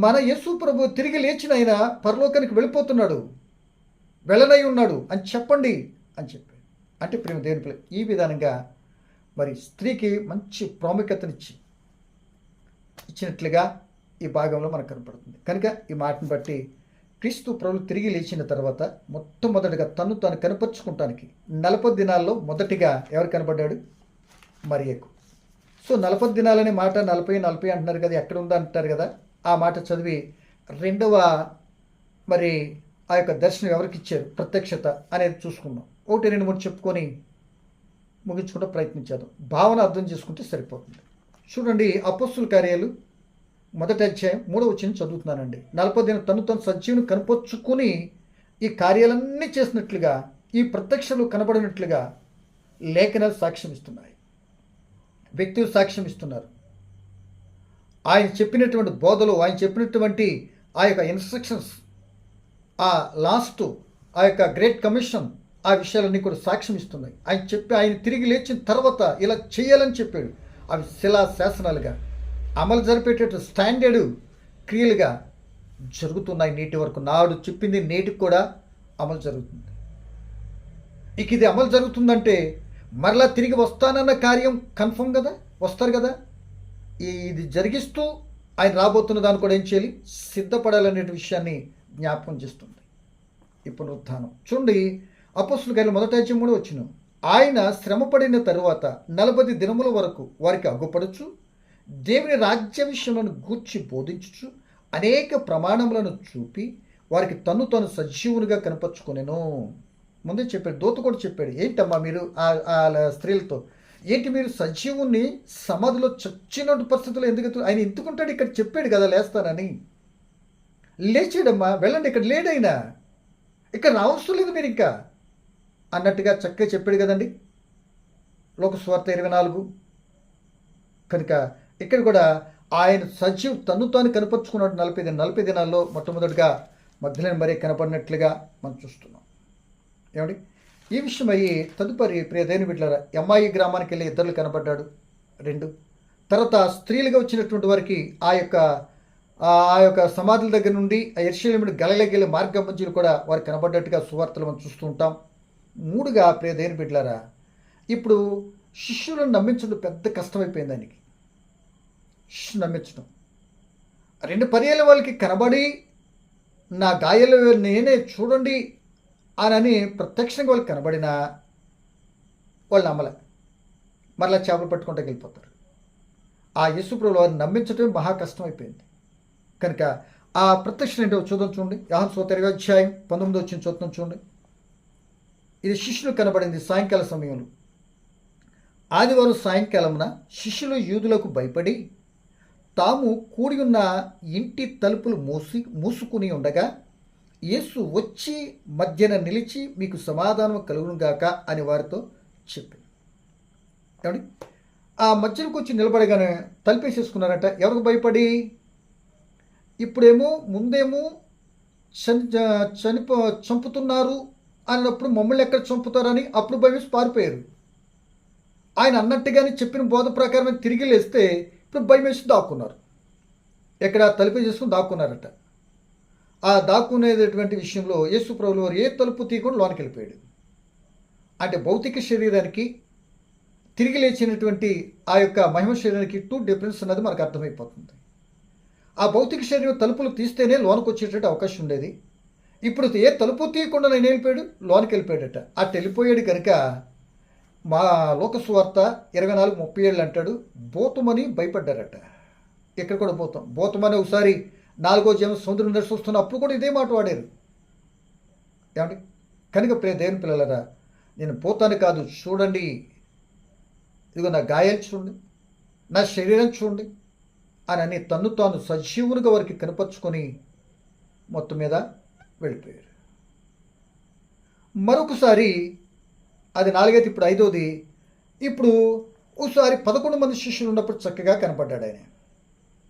Speaker 1: మన యేసు ప్రభు తిరిగి లేచిన ఆయన పరలోకానికి వెళ్ళిపోతున్నాడు, వెళ్ళనై ఉన్నాడు అని చెప్పండి అని చెప్పి. అంటే ప్రేమ దేవుని పిల్ల ఈ విధానంగా మరి స్త్రీకి మంచి ప్రాముఖ్యతనిచ్చి ఇచ్చినట్లుగా ఈ భాగంలో మనకు కనపడుతుంది. కనుక ఈ మాటను బట్టి క్రీస్తు ప్రభువు తిరిగి లేచిన తర్వాత మొట్టమొదటిగా తను తాను కనపరుచుకుంటానికి 40 దినాల్లో మొదటిగా ఎవరు కనపడ్డాడు? మరియకు. సో 40 దినాలనే మాట 40 అంటున్నారు కదా, ఎక్కడ ఉందా అంటారు కదా, ఆ మాట చదివి రెండవ మరి ఆ యొక్క దర్శనం ఎవరికి ఇచ్చారు, ప్రత్యక్షత అనేది చూసుకున్నాం. 1, 2, 3 చెప్పుకొని ముగించుకుంటూ ప్రయత్నించారు. భావన అర్థం చేసుకుంటే సరిపోతుంది. చూడండి, అపోస్తుల కార్యాలు 1వ అధ్యాయం 3వ వచనం చదువుతున్నానండి. 40 దినం తను సజీవుని కనపరుచుకుని ఈ కార్యాలన్నీ చేసినట్లుగా, ఈ ప్రత్యక్షలు కనబడినట్లుగా లేఖనాలు సాక్ష్యం ఇస్తున్నాయి, వ్యక్తులు సాక్ష్యం ఇస్తున్నారు. ఆయన చెప్పినటువంటి బోధలు, ఆయన చెప్పినటువంటి ఆ యొక్క ఇన్స్ట్రక్షన్స్, ఆ లాస్ట్ ఆ యొక్క గ్రేట్ కమిషన్, ఆ విషయాలన్నీ కూడా సాక్ష్యం ఇస్తున్నాయి. ఆయన తిరిగి లేచిన తర్వాత ఇలా చేయాలని చెప్పాడు. అవి శిలా శాసనాలుగా అమలు జరిపేటట్టు స్టాండర్డ్ క్రియలుగా జరుగుతున్నాయి. నేటి వరకు నాడు చెప్పింది నేటికి కూడా అమలు జరుగుతుంది. ఇక ఇది అమలు జరుగుతుందంటే మరలా తిరిగి వస్తానన్న కార్యం కన్ఫర్మ్ కదా, వస్తారు కదా. ఇది జరిగిస్తూ ఆయన రాబోతున్న దాన్ని కూడా ఏం చేయాలి, సిద్ధపడాలనే విషయాన్ని జ్ఞాపకం చేస్తుంది ఈ పునరుత్థానం. చూడండి, అపోస్తుల కార్యాలు 1వ అధ్యాయం 3వ వచనం. ఆయన శ్రమపడిన తరువాత 40 దినముల వరకు వారికి అగ్గుపడుచు దేవుని రాజ్య విషయములను గూర్చి బోధించుచు అనేక ప్రమాణములను చూపి వారికి తను సజీవునిగా కనపరుచుకొనెను. ముందే చెప్పాడు, దూత కూడా చెప్పాడు, ఏంటమ్మా మీరు ఆ స్త్రీలతో, ఏంటి మీరు సజీవుని సమాధిలో చచ్చినట్టు పరిస్థితుల్లో ఎందుకు ఆయన ఎందుకుంటాడు, ఇక్కడ చెప్పాడు కదా లేస్తానని. లేచాడమ్మా, వెళ్ళండి, ఇక్కడ లేడైనా, ఇక్కడ రావడం లేదు మీరు ఇంకా అన్నట్టుగా చక్కగా చెప్పాడు కదండి, లోకసువార్త 24. కనుక ఇక్కడ కూడా ఆయన సజీవ్ తను తాను కనపరుచుకున్నాడు 40 దినాల్లో. మొట్టమొదటిగా మగ్దలేనే మరియ కనపడినట్లుగా మనం చూస్తున్నాం. ఏమండి, ఈ విషయం అయ్యి తదుపరి ప్రియ దేవుని బిడ్డలారా, ఎమ్మాయి గ్రామానికి వెళ్ళి ఇద్దరు కనపడ్డాడు 2. తర్వాత స్త్రీలుగా వచ్చినటువంటి వారికి ఆ యొక్క సమాధుల దగ్గర నుండి ఆ యెరూషలేము గలిలయకి వెళ్ళే మార్గం మధ్యలో కూడా వారికి కనపడ్డట్టుగా సువార్తలు మనం చూస్తూ ఉంటాం. 3గా ప్రియ దేవుని బిడ్డలారా, ఇప్పుడు శిష్యులను నమ్మించడం పెద్ద కష్టమైపోయింది ఆయనకి. శిష్యులు నమ్మించడం 2 పర్యాలు వాళ్ళకి కనబడి నా గాయాలు నేనే చూడండి అని ప్రత్యక్షంగా వాళ్ళకి కనబడినా వాళ్ళు నమ్మలే, మరలా చేపలు పట్టుకుంటూ వెళ్ళిపోతారు. ఆ యేసుప్రభువు వారిని నమ్మించడం మహా కష్టం అయిపోయింది. కనుక ఆ ప్రత్యక్షం ఏంటో చూడండి. యోహాను సువార్త 20వ అధ్యాయం 19వ వచనం చూద్దాం. చూడండి, ఇది శిష్యులు కనబడింది సాయంకాల సమయంలో. ఆదివారం సాయంకాలమున శిష్యులు యూదులకు భయపడి తాము కూడి ఉన్న ఇంటి తలుపులు మూసుకుని ఉండగా యేసు వచ్చి మధ్యన నిలిచి మీకు సమాధానం కలుగునుగాక అని వారితో చెప్పాడు. ఏమండి, ఆ మధ్యలోకి వచ్చి నిలబడగానే తలుపేసేసుకున్నారట. ఎవరికి భయపడి? ఇప్పుడేమో ముందేమో చంపుతున్నారు అన్నప్పుడు మమ్మల్ని ఎక్కడ చంపుతారని అప్పుడు భయమేసి పారిపోయారు. ఆయన అన్నట్టుగానే చెప్పిన బోధ ప్రకారం తిరిగి లేస్తే ఇప్పుడు భయమేసి దాక్కున్నారు. ఎక్కడ తలుపు చేసుకుని దాక్కున్నారట. ఆ దాక్కునేటటువంటి విషయంలో యేసు ప్రభువు వారు ఏ తలుపు తీయకుండా లోనికి వెళ్ళిపోయాడు. అంటే భౌతిక శరీరానికి తిరిగి లేచినటువంటి ఆ యొక్క మహిమ శరీరానికి 2 డిఫరెన్స్ అన్నది మనకు అర్థమైపోతుంది. ఆ భౌతిక శరీరం తలుపులు తీస్తేనే లోనికి వచ్చేటట్టు అవకాశం ఉండేది. ఇప్పుడు ఏ తలుపు తీయకుండా నేను వెళ్ళిపోయాడు, లోనికి వెళ్ళిపోయాడట. అటు వెళ్ళిపోయాడు కనుక మా లోకసువార్త 24:37 అంటాడు, బోతుమని భయపడ్డారట. ఇక్కడ కూడా బోతుమని ఒకసారి 4వ అధ్యాయం సముద్రం దర్శి వస్తున్న అప్పుడు కూడా ఇదే మాట వాడారు. ఏమండి, కనుక ప్రియ దేవుని పిల్లలరా, నేను పోతాను కాదు, చూడండి, ఇదిగో నా గాయాలు చూడండి, నా శరీరం చూడండి అని తన్ను తాను సజీవునిగా వారికి కనపరుచుకొని మొత్తం మీద వెళ్ళిపోయారు. మరొకసారి అది 4వ, ఇప్పుడు 5వది. ఇప్పుడు ఒకసారి 11 మంది శిష్యులు ఉన్నప్పుడు చక్కగా కనపడ్డాడు ఆయన.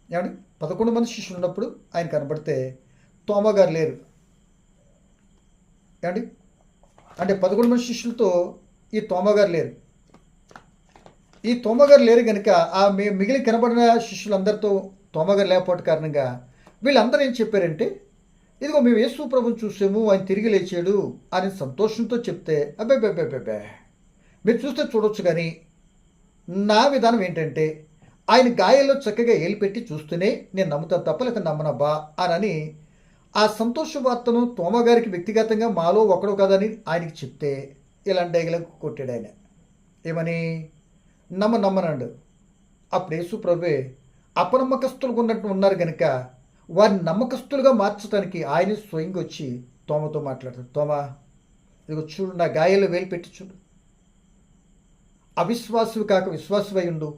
Speaker 1: ఏమండి, 11 మంది శిష్యులు ఉన్నప్పుడు ఆయన కనపడితే తోమా గారు లేరు. ఏమండి, అంటే 11 మంది శిష్యులతో ఈ తోమా గారు లేరు. ఈ తోమా గారు లేరు కనుక ఆ మిగిలిన కనబడిన శిష్యులందరితో తోమా గారు లేకపోవడం కారణంగా వీళ్ళందరూ ఏం చెప్పారంటే, ఇదిగో మేము యేసు ప్రభుని చూసాము, ఆయన తిరిగి లేచాడు అని సంతోషంతో చెప్తే, అబ్బాయి మీరు చూస్తే చూడొచ్చు కానీ నా విధానం ఏంటంటే ఆయన గాయాల్లో చక్కగా ఏలిపెట్టి చూస్తూనే నేను నమ్ముతాను తప్ప లేక నమ్మనబ్బా అని ఆ సంతోష వార్తను తోమగారికి వ్యక్తిగతంగా మాలో ఒకడు కదని ఆయనకి చెప్తే ఇలాంటి డైలాగ్ కొట్టాడు ఆయన. ఏమని? నమ్మనండు. అప్పుడు యేసు ప్రభువే అపనమ్మకస్తులుగా ఉన్నట్టు ఉన్నారు కనుక వారిని నమ్మకస్తులుగా మార్చడానికి ఆయన స్వయంగా వచ్చి తోమతో మాట్లాడతాడు. తోమా, ఇదిగో చూడు, నా గాయాల్లో వేలు పెట్టి చూడు. అవిశ్వాసులు కాక విశ్వాసువై ఉండు.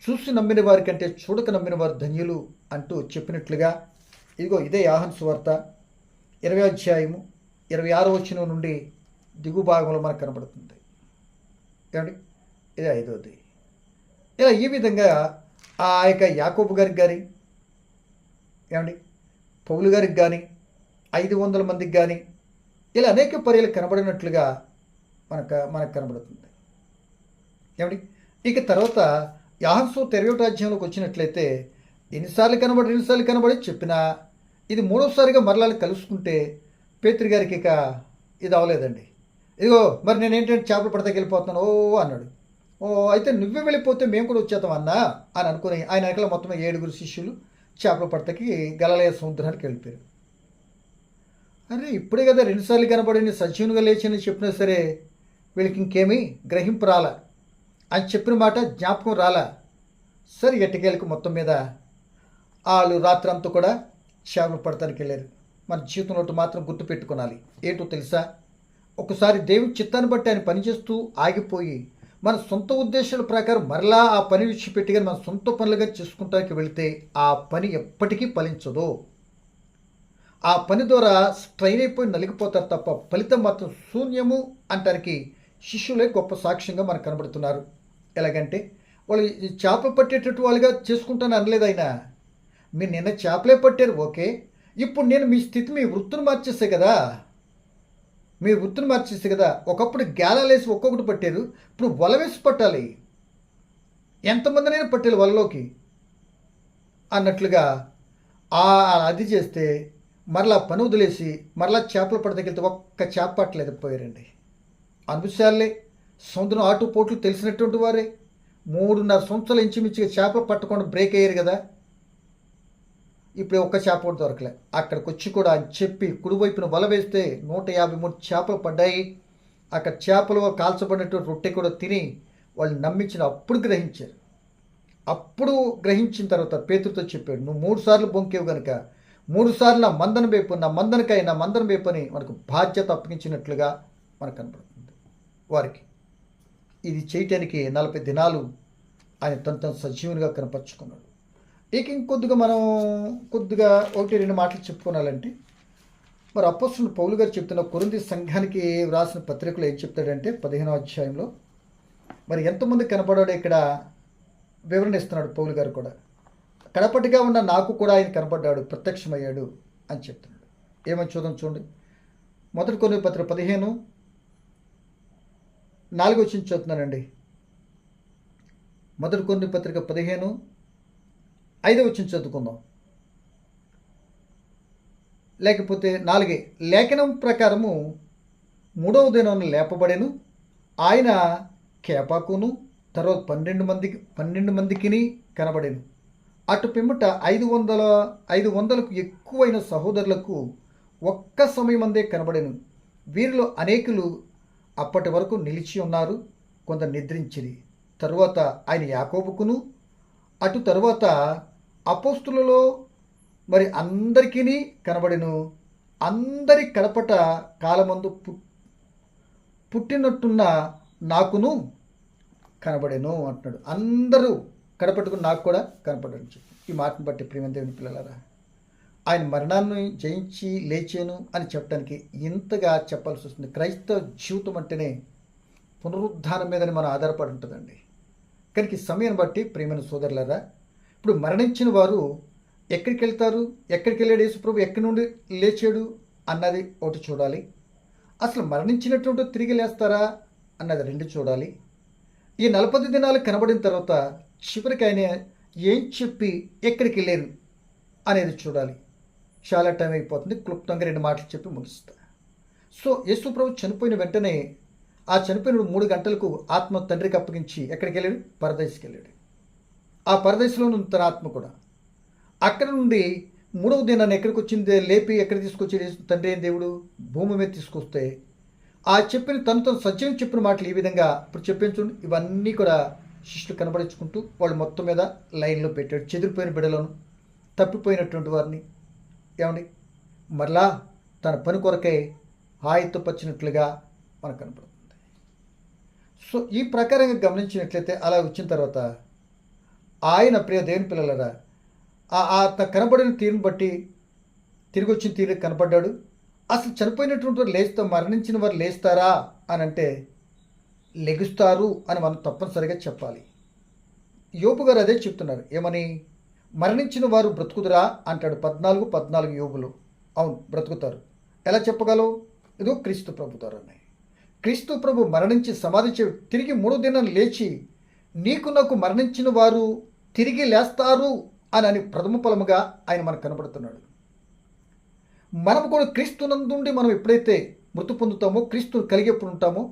Speaker 1: చూసి నమ్మిన వారి కంటే చూడక నమ్మిన వారు ధన్యులు అంటూ చెప్పినట్లుగా ఇదిగో ఇదే యోహాను సువార్త 20వ అధ్యాయము 26వ వచనం నుండి దిగు భాగంలో మనకు కనబడుతుంది. ఏమండి, ఇది 5వది. ఇలా ఈ విధంగా ఆ యొక్క యాకోబు గారికి కానీ, ఏమండి, పౌలు గారికి కానీ, 500 మందికి కానీ ఇలా అనేక పర్యాలు కనబడినట్లుగా మనకు కనబడుతుంది. ఏమండి, ఇక తర్వాత యోహాను సువార్త 21వ అధ్యాయంలోకి వచ్చినట్లయితే ఎన్నిసార్లు కనబడి చెప్పినా ఇది 3వసారిగా మరలా కలుసుకుంటే పేతురు గారికి ఇక ఇది అవ్వలేదండి. ఇదిగో మరి నేనేంటంటే చేపలు పడతాకి వెళ్ళిపోతున్నాను ఓ అన్నాడు. ఓ అయితే నువ్వే వెళ్ళిపోతే మేము కూడా వచ్చేస్తాం అన్నా అని అనుకుని ఆయన వెనకాల మొత్తం 7 శిష్యులు చేపలు పడతాకి గలిలయ సముద్రానికి వెళ్ళిపోయారు. అరే ఇప్పుడే కదా 2 సార్లు కనబడి సజీవునిగా లేచని చెప్పినా సరే వీళ్ళకి ఇంకేమీ గ్రహింపు రాలా, అని చెప్పిన మాట జ్ఞాపకం రాలా. సరే ఎట్టకేలకు మొత్తం మీద వాళ్ళు రాత్రంతా కూడా చేపలు పడతానికి వెళ్ళారు. మన జీవితంలో మాత్రం గుర్తుపెట్టుకోవాలి. ఏంటో తెలుసా? ఒకసారి దేవుని చిత్తాన్ని బట్టి ఆయన పనిచేస్తూ ఆగిపోయి మన సొంత ఉద్దేశాల ప్రకారం మరలా ఆ పని విడిచిపెట్టి మన సొంత పనులుగా చేసుకుంటానికి వెళితే ఆ పని ఎప్పటికీ ఫలించదు. ఆ పని ద్వారా స్ట్రైన్ అయిపోయి నలిగిపోతారు తప్ప ఫలితం మాత్రం శూన్యము అంటానికి శిష్యులే గొప్ప సాక్ష్యంగా మనకు కనబడుతున్నారు. ఎలాగంటే వాళ్ళు చేపలు పట్టేటట్టు వాళ్ళుగా చేసుకుంటాను అనలేదు ఆయన. మీరు నిన్న చేపలే పట్టారు, ఓకే, ఇప్పుడు నేను మీ స్థితి మీ వృత్తిని మార్చేసే కదా. మీ వృత్తిని మార్చేసే కదా. ఒకప్పుడు గేలాలేసి ఒక్కొక్కటి పట్టారు, ఇప్పుడు వల వేసి పట్టాలి. ఎంతమందినైనా పట్టాలి వలలోకి అన్నట్లుగా అది చేస్తే మరలా పని వదిలేసి మరలా చేపలు పడదగిలితే ఒక్క చేప పట్టలేదు పోయారండి. అనుభూశాలే సముద్రం ఆటుపోట్లు తెలిసినటువంటి వారే 3.5 సంవత్సరాలు ఇంచుమించుగా చేపలు పట్టకుండా బ్రేక్ అయ్యారు కదా. ఇప్పుడు ఒక్క చేప కూడా దొరకలే. అక్కడికి వచ్చి కూడా అని చెప్పి కుడివైపున వల వేస్తే 153 చేపలు పడ్డాయి. అక్కడ చేపలు కాల్చబడినటువంటి రొట్టె కూడా తిని వాళ్ళు నమ్మించిన అప్పుడు గ్రహించారు. అప్పుడు గ్రహించిన తర్వాత పేతురుతో చెప్పాడు, నువ్వు 3 సార్లు బొంకేవు కనుక 3 సార్లు నా మందన వేపు, నా మందన వేపు అని మనకు బాధ్యత అప్పగించినట్లుగా మనకు కనపడుతుంది. వారికి ఇది చేయటానికి 40 దినాలు ఆయన తను సజీవునిగా కనపరుచుకున్నాడు. ఇక ఇంకొద్దిగా మనం 1-2 మాటలు చెప్పుకోవాలంటే, మరి అపోస్తలుడు పౌలు గారు చెప్తున్న కొరింథీ సంఘానికి వ్రాసిన పత్రికలో ఏం చెప్తాడంటే 15వ అధ్యాయంలో మరి ఎంతమంది కనపడాడో ఇక్కడ వివరణ ఇస్తున్నాడు పౌలు గారు కూడా. కడపటిగా ఉన్న నాకు కూడా ఆయన కనపడ్డాడు, ప్రత్యక్షమయ్యాడు అని చెప్తున్నాడు. ఏమని చూడండి. 1 కొరింథీ పత్రిక 15:4 చూస్తున్నానండి. 1 కొరింథీ పత్రిక 15:5 చదువుకుందాం. లేకపోతే 4 లేఖనం ప్రకారము 3వ దినం లేపబడెను, ఆయన కేపాకును తర్వాత 12 మందికి కనబడెను. అటు పిమ్మట 500కు ఎక్కువైన సహోదరులకు ఒక్క సమయమందే కనబడెను. వీరిలో అనేకులు అప్పటి వరకు నిలిచి ఉన్నారు, కొందరు నిద్రించిరి. తరువాత ఆయన యాకోబుకును అటు తరువాత అపోస్తులలో మరి అందరికీ కనబడెను. అందరి కడపట కాలమందు పుట్టినట్టున్న నాకును కనబడెను అంటున్నాడు. అందరూ కడపట్టుకు నాకు కూడా కనపడని చెప్పి ఈ మాటను బట్టి ప్రియమైన దేవుని పిల్లలారా, ఆయన మరణాన్ని జయించి లేచాను అని చెప్పడానికి ఇంతగా చెప్పాల్సి వస్తుంది. క్రైస్తవ జీవితం అంటేనే పునరుద్ధానం మీదని మనం ఆధారపడి ఉంటుందండి. కనుక ఈ సమయాన్ని బట్టి ప్రియమైన సోదరులారా, ఇప్పుడు మరణించిన వారు ఎక్కడికి వెళ్తారు, ఎక్కడికి వెళ్ళాడు యేసుప్రభు, ఎక్కడి నుండి లేచాడు అన్నది ఒకటి చూడాలి. అసలు మరణించినటువంటి తిరిగి లేస్తారా అన్నది 2 చూడాలి. ఈ 40 దినాలు కనబడిన తర్వాత చివరికి ఆయన ఏం చెప్పి ఎక్కడికి వెళ్ళారు అనేది చూడాలి. చాలా టైం అయిపోతుంది, క్లుప్తంగా 2 మాటలు చెప్పి ముగిస్తా. సో యేసుప్రభు చనిపోయిన వెంటనే ఆ చనిపోయిన 3 గంటలకు ఆత్మ తండ్రికి అప్పగించి ఎక్కడికి వెళ్ళాడు? పరదేశికి వెళ్ళాడు. ఆ పరదేశంలో ఉంది తన ఆత్మ కూడా. అక్కడ నుండి 3వ దినాన్ని ఎక్కడికి వచ్చింది? లేపి ఎక్కడ తీసుకొచ్చి తండ్రి అయిన దేవుడు భూమి మీద తీసుకొస్తే ఆ చెప్పిన తనతో సత్యం చెప్పిన మాటలు ఈ విధంగా ఇప్పుడు చెప్పాను చూడండి. ఇవన్నీ కూడా శిష్యులు కనబడించుకుంటూ వాళ్ళు మొత్తం మీద లైన్లో పెట్టాడు. చెదిరిపోయిన బిడ్డలను, తప్పిపోయినటువంటి వారిని ఏమండి మరలా తన పని కొరకై హాయితపరిచినట్లుగా మనకు కనపడుతుంది. సో ఈ ప్రకారంగా గమనించినట్లయితే అలా వచ్చిన తర్వాత ఆయన ప్రియ దేవుని పిల్లలరా ఆ కనబడిన తీరుని బట్టి తిరిగి వచ్చిన తీరు కనపడ్డాడు. అసలు చనిపోయినటువంటి వారు లేస్తా, మరణించిన వారు లేస్తారా అని అంటే లెగుస్తారు అని మనం తప్పనిసరిగా చెప్పాలి. యోబు గారు అదే చెప్తున్నారు. ఏమని? మరణించిన వారు బ్రతుకుదురా అంటాడు. 14 యోబులు. అవును, బ్రతుకుతారు. ఎలా చెప్పగలవు? ఇదో క్రీస్తు ప్రభు ద్వారానే. క్రీస్తు ప్రభు మరణించి సమాధి తిరిగి 3వ దినం లేచి నీకు నాకు మరణించిన వారు తిరిగి లేస్తారు అని ప్రథమ ఫలముగా ఆయన మనకు కనబడుతున్నాడు. మనం కూడా క్రీస్తునందుండి మనం ఎప్పుడైతే మృతి పొందుతామో, క్రీస్తుని కలిగి ఎప్పుడు ఉంటామో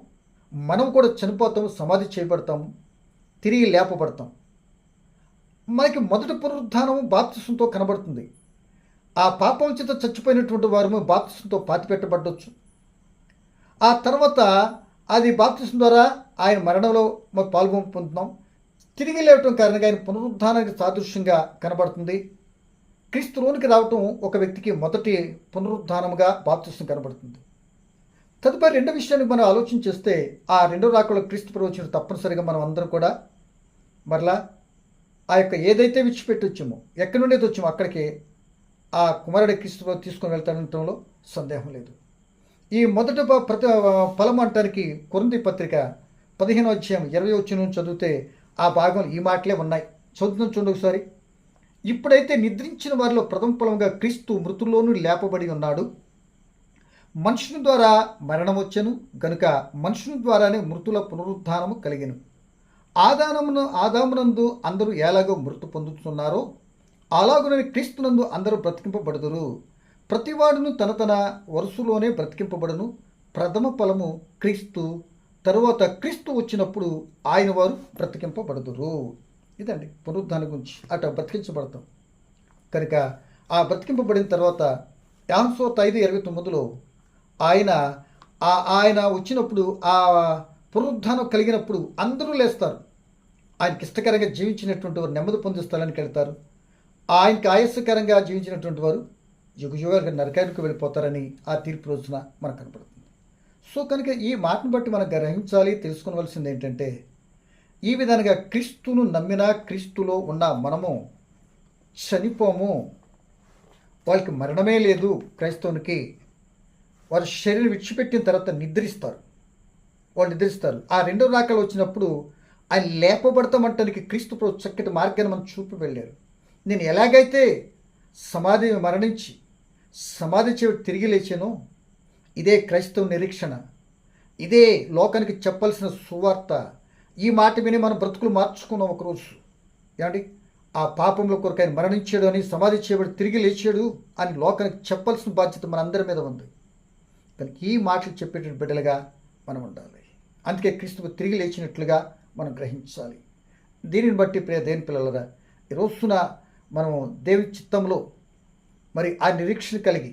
Speaker 1: మనం కూడా చనిపోతాము, సమాధి చేయబడతాము, తిరిగి లేపబడతాం. మనకి మొదటి పునరుద్ధానము బాప్తిసంతో కనబడుతుంది. ఆ పాపం చేత చచ్చిపోయినటువంటి వారు బాప్తిసంతో పాతిపెట్టబడవచ్చు. ఆ తర్వాత అది బాప్తిసం ద్వారా ఆయన మరణంలో మాకు పాల్గొని పొందుతున్నాం. తిరిగి లేవటం కారణంగా ఆయన పునరుద్ధానానికి సాదృశ్యంగా కనబడుతుంది. క్రీస్తులోనికి రావటం ఒక వ్యక్తికి మొదటి పునరుద్ధానముగా బాప్తిసం కనబడుతుంది. తదుపరి రెండో విషయానికి మనం ఆలోచన చేస్తే ఆ రెండో రాకడలో క్రీస్తు ప్రభు వచ్చిన తప్పనిసరిగా మనం అందరం కూడా మరలా ఆ యొక్క ఏదైతే విడిచిపెట్టి వచ్చామో, ఎక్కడి నుండి వచ్చామో అక్కడికి ఆ కుమారుడి క్రీస్తు ప్రభు తీసుకొని వెళ్తానంటంలో సందేహం లేదు. ఈ మొదటి ఫలం అంటానికి కొరింథీ పత్రిక 15వ అధ్యాయం 20వ వచనం చదివితే ఆ భాగం ఈ మాటలే ఉన్నాయి. చదువుతాం చూడండి ఒకసారి. ఇప్పుడైతే నిద్రించిన వారిలో ప్రథమ ఫలంగా క్రీస్తు మృతుల్లోనూ లేపబడి ఉన్నాడు. మనుషుని ద్వారా మరణం వచ్చెను గనుక మనుషుని ద్వారానే మృతుల పునరుద్ధానము కలిగెను. ఆదామునందు అందరూ ఎలాగో మృతి పొందుతున్నారో అలాగునని క్రీస్తునందు అందరూ బ్రతికింపబడుదురు. ప్రతివాడును తన తన వరుసలోనే బ్రతికింపబడును. ప్రథమ ఫలము క్రీస్తు, తరువాత క్రీస్తు వచ్చినప్పుడు ఆయన వారు బ్రతికింపబడుదురు. ఇదండి పునరుద్ధానం గురించి. అట బ్రతికించబడతాం కనుక ఆ బ్రతికింపబడిన తర్వాత యోహాను సువార్త 5:29లో ఆయన వచ్చినప్పుడు ఆ పునరుద్ధానం కలిగినప్పుడు అందరూ లేస్తారు. ఆయనకి ఇష్టకరంగా జీవించినటువంటి వారు నెమ్మది పొందే స్థలానికి వెళ్తారు. ఆయనకి ఆయాసకరంగా జీవించినటువంటి వారు యుగయుగాలుగా నరకానికి వెళ్ళిపోతారని ఆ తీర్పు రోజున మనకు కనపడుతుంది. సో కనుక ఈ మాటను బట్టి మనం గ్రహించాలి, తెలుసుకోవలసింది ఏంటంటే ఈ విధంగా క్రీస్తును నమ్మినా క్రీస్తులో ఉన్న మనము చనిపోము. వాళ్ళకి మరణమే లేదు. క్రైస్తవునికి వారి శరీరం విడిచిపెట్టిన తర్వాత నిద్రిస్తారు. వాళ్ళు నిద్రిస్తారు. ఆ రెండో రాకలు వచ్చినప్పుడు ఆయన లేపబడతామంటానికి క్రీస్తు ప్రభు చక్కటి మార్గాన్ని మనం చూపి వెళ్ళారు. నేను ఎలాగైతే మరణించి సమాధి చేసి తిరిగి లేచానో ఇదే క్రైస్తవ నిరీక్షణ, ఇదే లోకానికి చెప్పాల్సిన సువార్త. ఈ మాట విని మనం బ్రతుకులు మార్చుకున్నాం ఒకరోజు. ఏమండి? ఆ పాపంలో కొరకు ఆయన మరణించాడు అని, సమాధి చేయబడి తిరిగి లేచాడు అని లోకానికి చెప్పాల్సిన బాధ్యత మనందరి మీద ఉంది. కనుక ఈ మాటలు చెప్పేటువంటి బిడ్డలుగా మనం ఉండాలి. అందుకే క్రీస్తు తిరిగి లేచినట్లుగా మనం గ్రహించాలి. దీనిని బట్టి ప్రియ దేవుని పిల్లలరా, ఈ రోజున మనం దేవుని చిత్తంలో మరి ఆ నిరీక్షణ కలిగి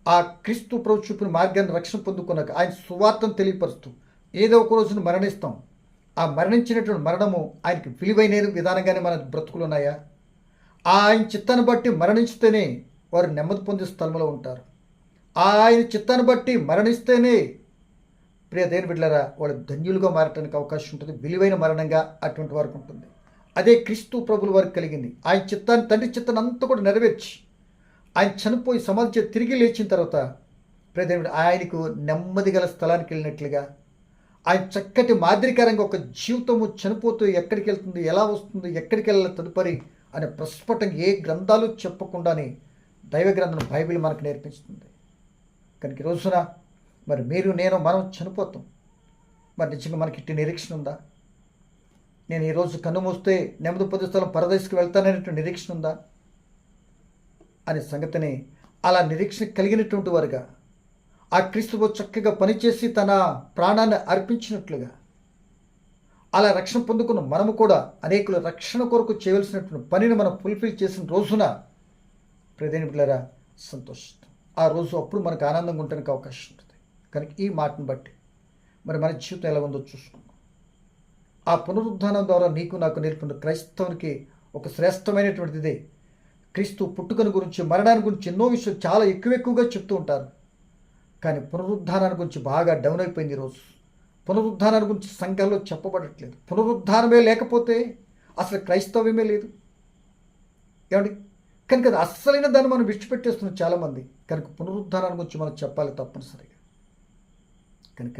Speaker 1: ఆ క్రీస్తు ప్రభు చూపిన మార్గాన్ని రక్షణ పొందుకున్నాక ఆయన సువార్తను తెలియపరుస్తూ ఏదో ఒక రోజున మరణిస్తాం. ఆ మరణించినటువంటి మరణము ఆయనకి విలువైన విధానంగానే మన బ్రతుకులు ఉన్నాయా? ఆయన చిత్తాన్ని బట్టి మరణించితేనే వారు నెమ్మది పొందే స్థలంలో ఉంటారు. ఆయన చిత్తాన్ని బట్టి మరణిస్తేనే ప్రియ దేవుని బిడ్డలారా వాళ్ళు ధన్యులుగా మారటానికి అవకాశం ఉంటుంది. విలువైన మరణంగా అటువంటి వారికి ఉంటుంది. అదే క్రీస్తు ప్రభుల వారికి కలిగింది. ఆయన చిత్తాన్ని, తండ్రి చిత్తాన్ని అంతా కూడా నెరవేర్చి ఆయన చనిపోయి సమాధి చేసి తిరిగి లేచిన తర్వాత ప్రియ దేవుడు ఆయనకు నెమ్మది గల స్థలానికి వెళ్ళినట్లుగా ఆయన చక్కటి మాదిరికరంగా ఒక జీవితము చనిపోతూ ఎక్కడికి వెళ్తుంది, ఎలా వస్తుంది, ఎక్కడికి వెళ్ళాలి తదుపరి అనే ప్రస్ఫుటంగా ఏ గ్రంథాలు చెప్పకుండానే దైవ గ్రంథం బైబిల్ మనకు నేర్పిస్తుంది. కనుక ఈ రోజున మరి మీరు మనం చనిపోతాం. మరి నిజంగా మనకి ఇట్టి నిరీక్షణ ఉందా? నేను ఈరోజు కన్ను మూస్తే నెమ్మది పొందే స్థలం పరదేశకు వెళ్తాననేటువంటి నిరీక్షణ ఉందా అనే సంగతిని అలా నిరీక్షణ కలిగినటువంటి వారుగా ఆ క్రీస్తుతో చక్కగా పనిచేసి తన ప్రాణాన్ని అర్పించినట్లుగా అలా రక్షణ పొందుకున్న మనము కూడా అనేకుల రక్షణ కొరకు చేయవలసినటువంటి పనిని మనం ఫుల్ఫిల్ చేసిన రోజున ప్రదేని బిడ్డలారా సంతోషిస్తాం. ఆ రోజు అప్పుడు మనకు ఆనందంగా ఉండడానికి అవకాశం ఉంటుంది. కనుక ఈ మాటను బట్టి మరి మన జీవితం ఎలా ఉందో చూసుకుందాం. ఆ పునరుద్ధానం ద్వారా నీకు నాకు నేర్పిన క్రైస్తవునికి ఒక శ్రేష్టమైనటువంటిదే క్రీస్తు పుట్టుకను గురించి, మరణాన్ని గురించి ఎన్నో విషయాలు చాలా ఎక్కువగా చెప్తూ ఉంటారు. కానీ పునరుద్ధానాన్ని గురించి బాగా డౌన్ అయిపోయింది ఈరోజు. పునరుద్ధానాన్ని గురించి సంఘాల్లో చెప్పబడట్లేదు. పునరుద్ధానమే లేకపోతే అసలు క్రైస్తవ్యమే లేదు. ఏమండి? కనుక అది అస్సలైన దాన్ని మనం విడిచిపెట్టేస్తున్నాం చాలామంది. కనుక పునరుద్ధానాన్ని గురించి మనం చెప్పాలి తప్పనిసరిగా. కనుక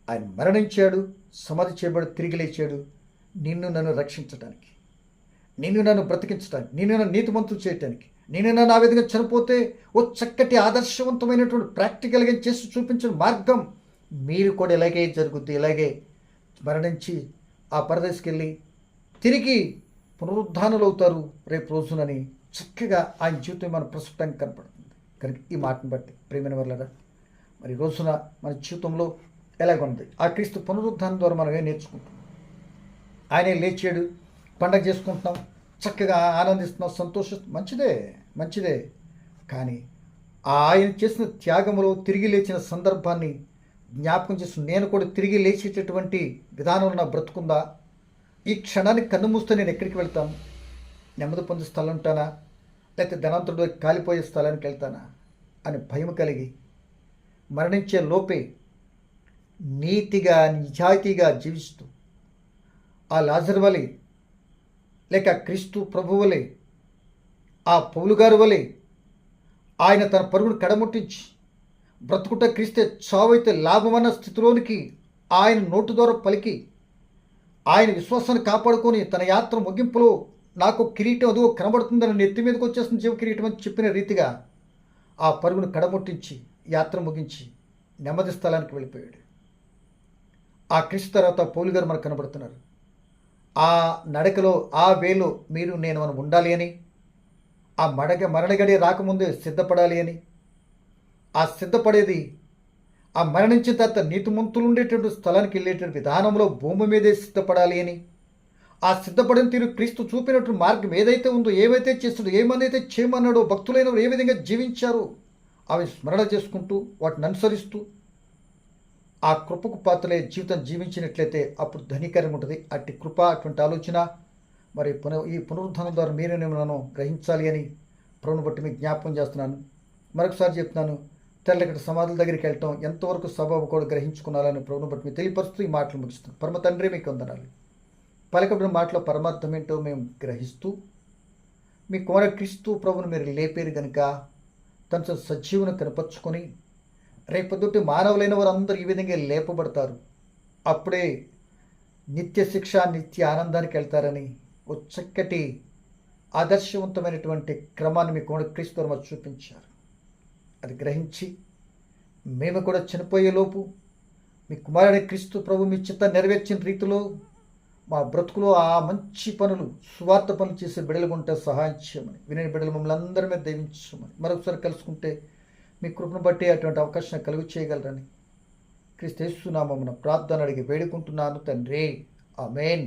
Speaker 1: ఆయన మరణించాడు, సమాధి చేయబడి తిరిగి లేచాడు నిన్ను నన్ను రక్షించడానికి, నిన్ను నన్ను బ్రతికించడానికి, నిన్ను నన్ను నీతిమంతులు చేయటానికి. నేను నన్ను ఆ విధంగా చనిపోతే ఓ చక్కటి ఆదర్శవంతమైనటువంటి ప్రాక్టికల్గా చేసి చూపించిన మార్గం మీరు కూడా ఇలాగే జరుగుద్ది. ఇలాగే మరణించి ఆ పరదేశకి వెళ్ళి తిరిగి పునరుద్ధానులు అవుతారు రేపు రోజునని చక్కగా ఆయన జీవితం మన ప్రస్తుతానికి కనపడుతుంది. కనుక ఈ మాటను బట్టి ప్రియమైన వాళ్ళరా మరి రోజున మన జీవితంలో ఎలాగుంది ఆ క్రీస్తు పునరుద్ధానం ద్వారా మనం ఏం నేర్చుకుంటాం? ఆయనే లేచాడు, పండగ చేసుకుంటున్నాం, చక్కగా ఆనందిస్తున్నాం, సంతోషిస్తున్నాం, మంచిదే. కానీ ఆయన చేసిన త్యాగములో తిరిగి లేచిన సందర్భాన్ని జ్ఞాపకం చేసి నేను కూడా తిరిగి లేచేటటువంటి విధానంలో నా బ్రతుకుందా? ఈ క్షణానికి కన్ను మూస్తే నేను ఎక్కడికి వెళ్తాను? నెమ్మది పొందే స్థలం ఉంటానా, లేకపోతే ధనవంతుడు కాలిపోయే స్థలానికి వెళ్తానా అని భయం కలిగి మరణించే లోపే నీతిగా నిజాయితీగా జీవిస్తూ ఆ లాజరు వలె, లేక క్రీస్తు ప్రభు వలె, ఆ పౌలు గారు వలె ఆయన తన పరుగును కడముట్టించి బ్రతుకుట క్రీస్తే చావైతే లాభమన్న స్థితిలోనికి ఆయన నోటు ద్వారా పలికి ఆయన విశ్వాసాన్ని కాపాడుకొని తన యాత్ర ముగింపులో నాకు కిరీటం అదిగో కనబడుతుందని నెత్తి మీదకి వచ్చేసిన జీవ కిరీటం అని చెప్పిన రీతిగా ఆ పరుగును కడముట్టించి యాత్ర ముగించి నెమ్మది స్థలానికి వెళ్ళిపోయాడు. ఆ క్రీస్తు తర్వాత పౌలు గారు మనకు కనబడుతున్నారు. ఆ నడకలో ఆ వేలో మీరు నేను మనం ఉండాలి అని, ఆ మరణగడి రాకముందే సిద్ధపడాలి అని, ఆ సిద్ధపడేది ఆ మరణించిన తర్వాత నీతిమంతులు ఉండేటువంటి స్థలానికి వెళ్ళేటువంటి విధానంలో భూమి మీదే సిద్ధపడాలి అని, ఆ సిద్ధపడిన తీరు క్రీస్తు చూపినటువంటి మార్గం ఏదైతే ఉందో, ఏవైతే చేస్తాడో, ఏమనైతే చేయమన్నాడో, భక్తులైన ఏ విధంగా జీవించారో అవి స్మరణ చేసుకుంటూ వాటిని అనుసరిస్తూ ఆ కృపకు పాత్రలే జీవితం జీవించినట్లయితే అప్పుడు ధనికరం ఉంటుంది. అట్టి కృప, అటువంటి ఆలోచన మరి ఈ పునరుద్ధానం ద్వారా మీరు నన్ను గ్రహించాలి అని ప్రభుని బట్టి మీకు జ్ఞాపకం చేస్తున్నాను. మరొకసారి చెప్తున్నాను, తెల్లకటి సమాధుల దగ్గరికి వెళ్ళటం ఎంతవరకు సబబు కూడా గ్రహించుకున్నాలని ప్రభుని బట్టి మీకు తెలియపరుస్తూ ఈ మాటలు ముగిస్తున్నాను. పరమ తండ్రి మీకు వందనాలు. పలకబడిన మాటలో పరమార్థం ఏంటో మేము గ్రహిస్తూ మీ కుమార క్రీస్తు ప్రభుని మీరు లేపేరు కనుక తన సజీవును కనపరుచుకొని రేపొద్దుటి మానవులైన వారు అందరూ ఈ విధంగా లేపబడతారు. అప్పుడే నిత్య శిక్ష, నిత్య ఆనందానికి వెళ్తారని ఓ చక్కటి ఆదర్శవంతమైనటువంటి క్రమాన్ని మీ కుమారుడు క్రీస్తు ద్వారా చూపించారు. అది గ్రహించి మేము కూడా చనిపోయేలోపు మీ కుమారుడి క్రీస్తు ప్రభు మీ చిత్త నెరవేర్చిన రీతిలో మా బ్రతుకులో ఆ మంచి పనులు, సువార్త పనులు చేసే బిడ్డలుగా ఉంటే సహాయం చేయమని, వినే బిడ్డలు మమ్మల్ని అందరి మీద దయవించమని, మరొకసారి కలుసుకుంటే మీ కృపను బట్టి అటువంటి అవకాశం కలుగు చేయగలరని క్రీస్తు యేసు నామమున ప్రార్థన అడిగి వేడుకుంటున్నాను తండ్రి. ఆమేన్.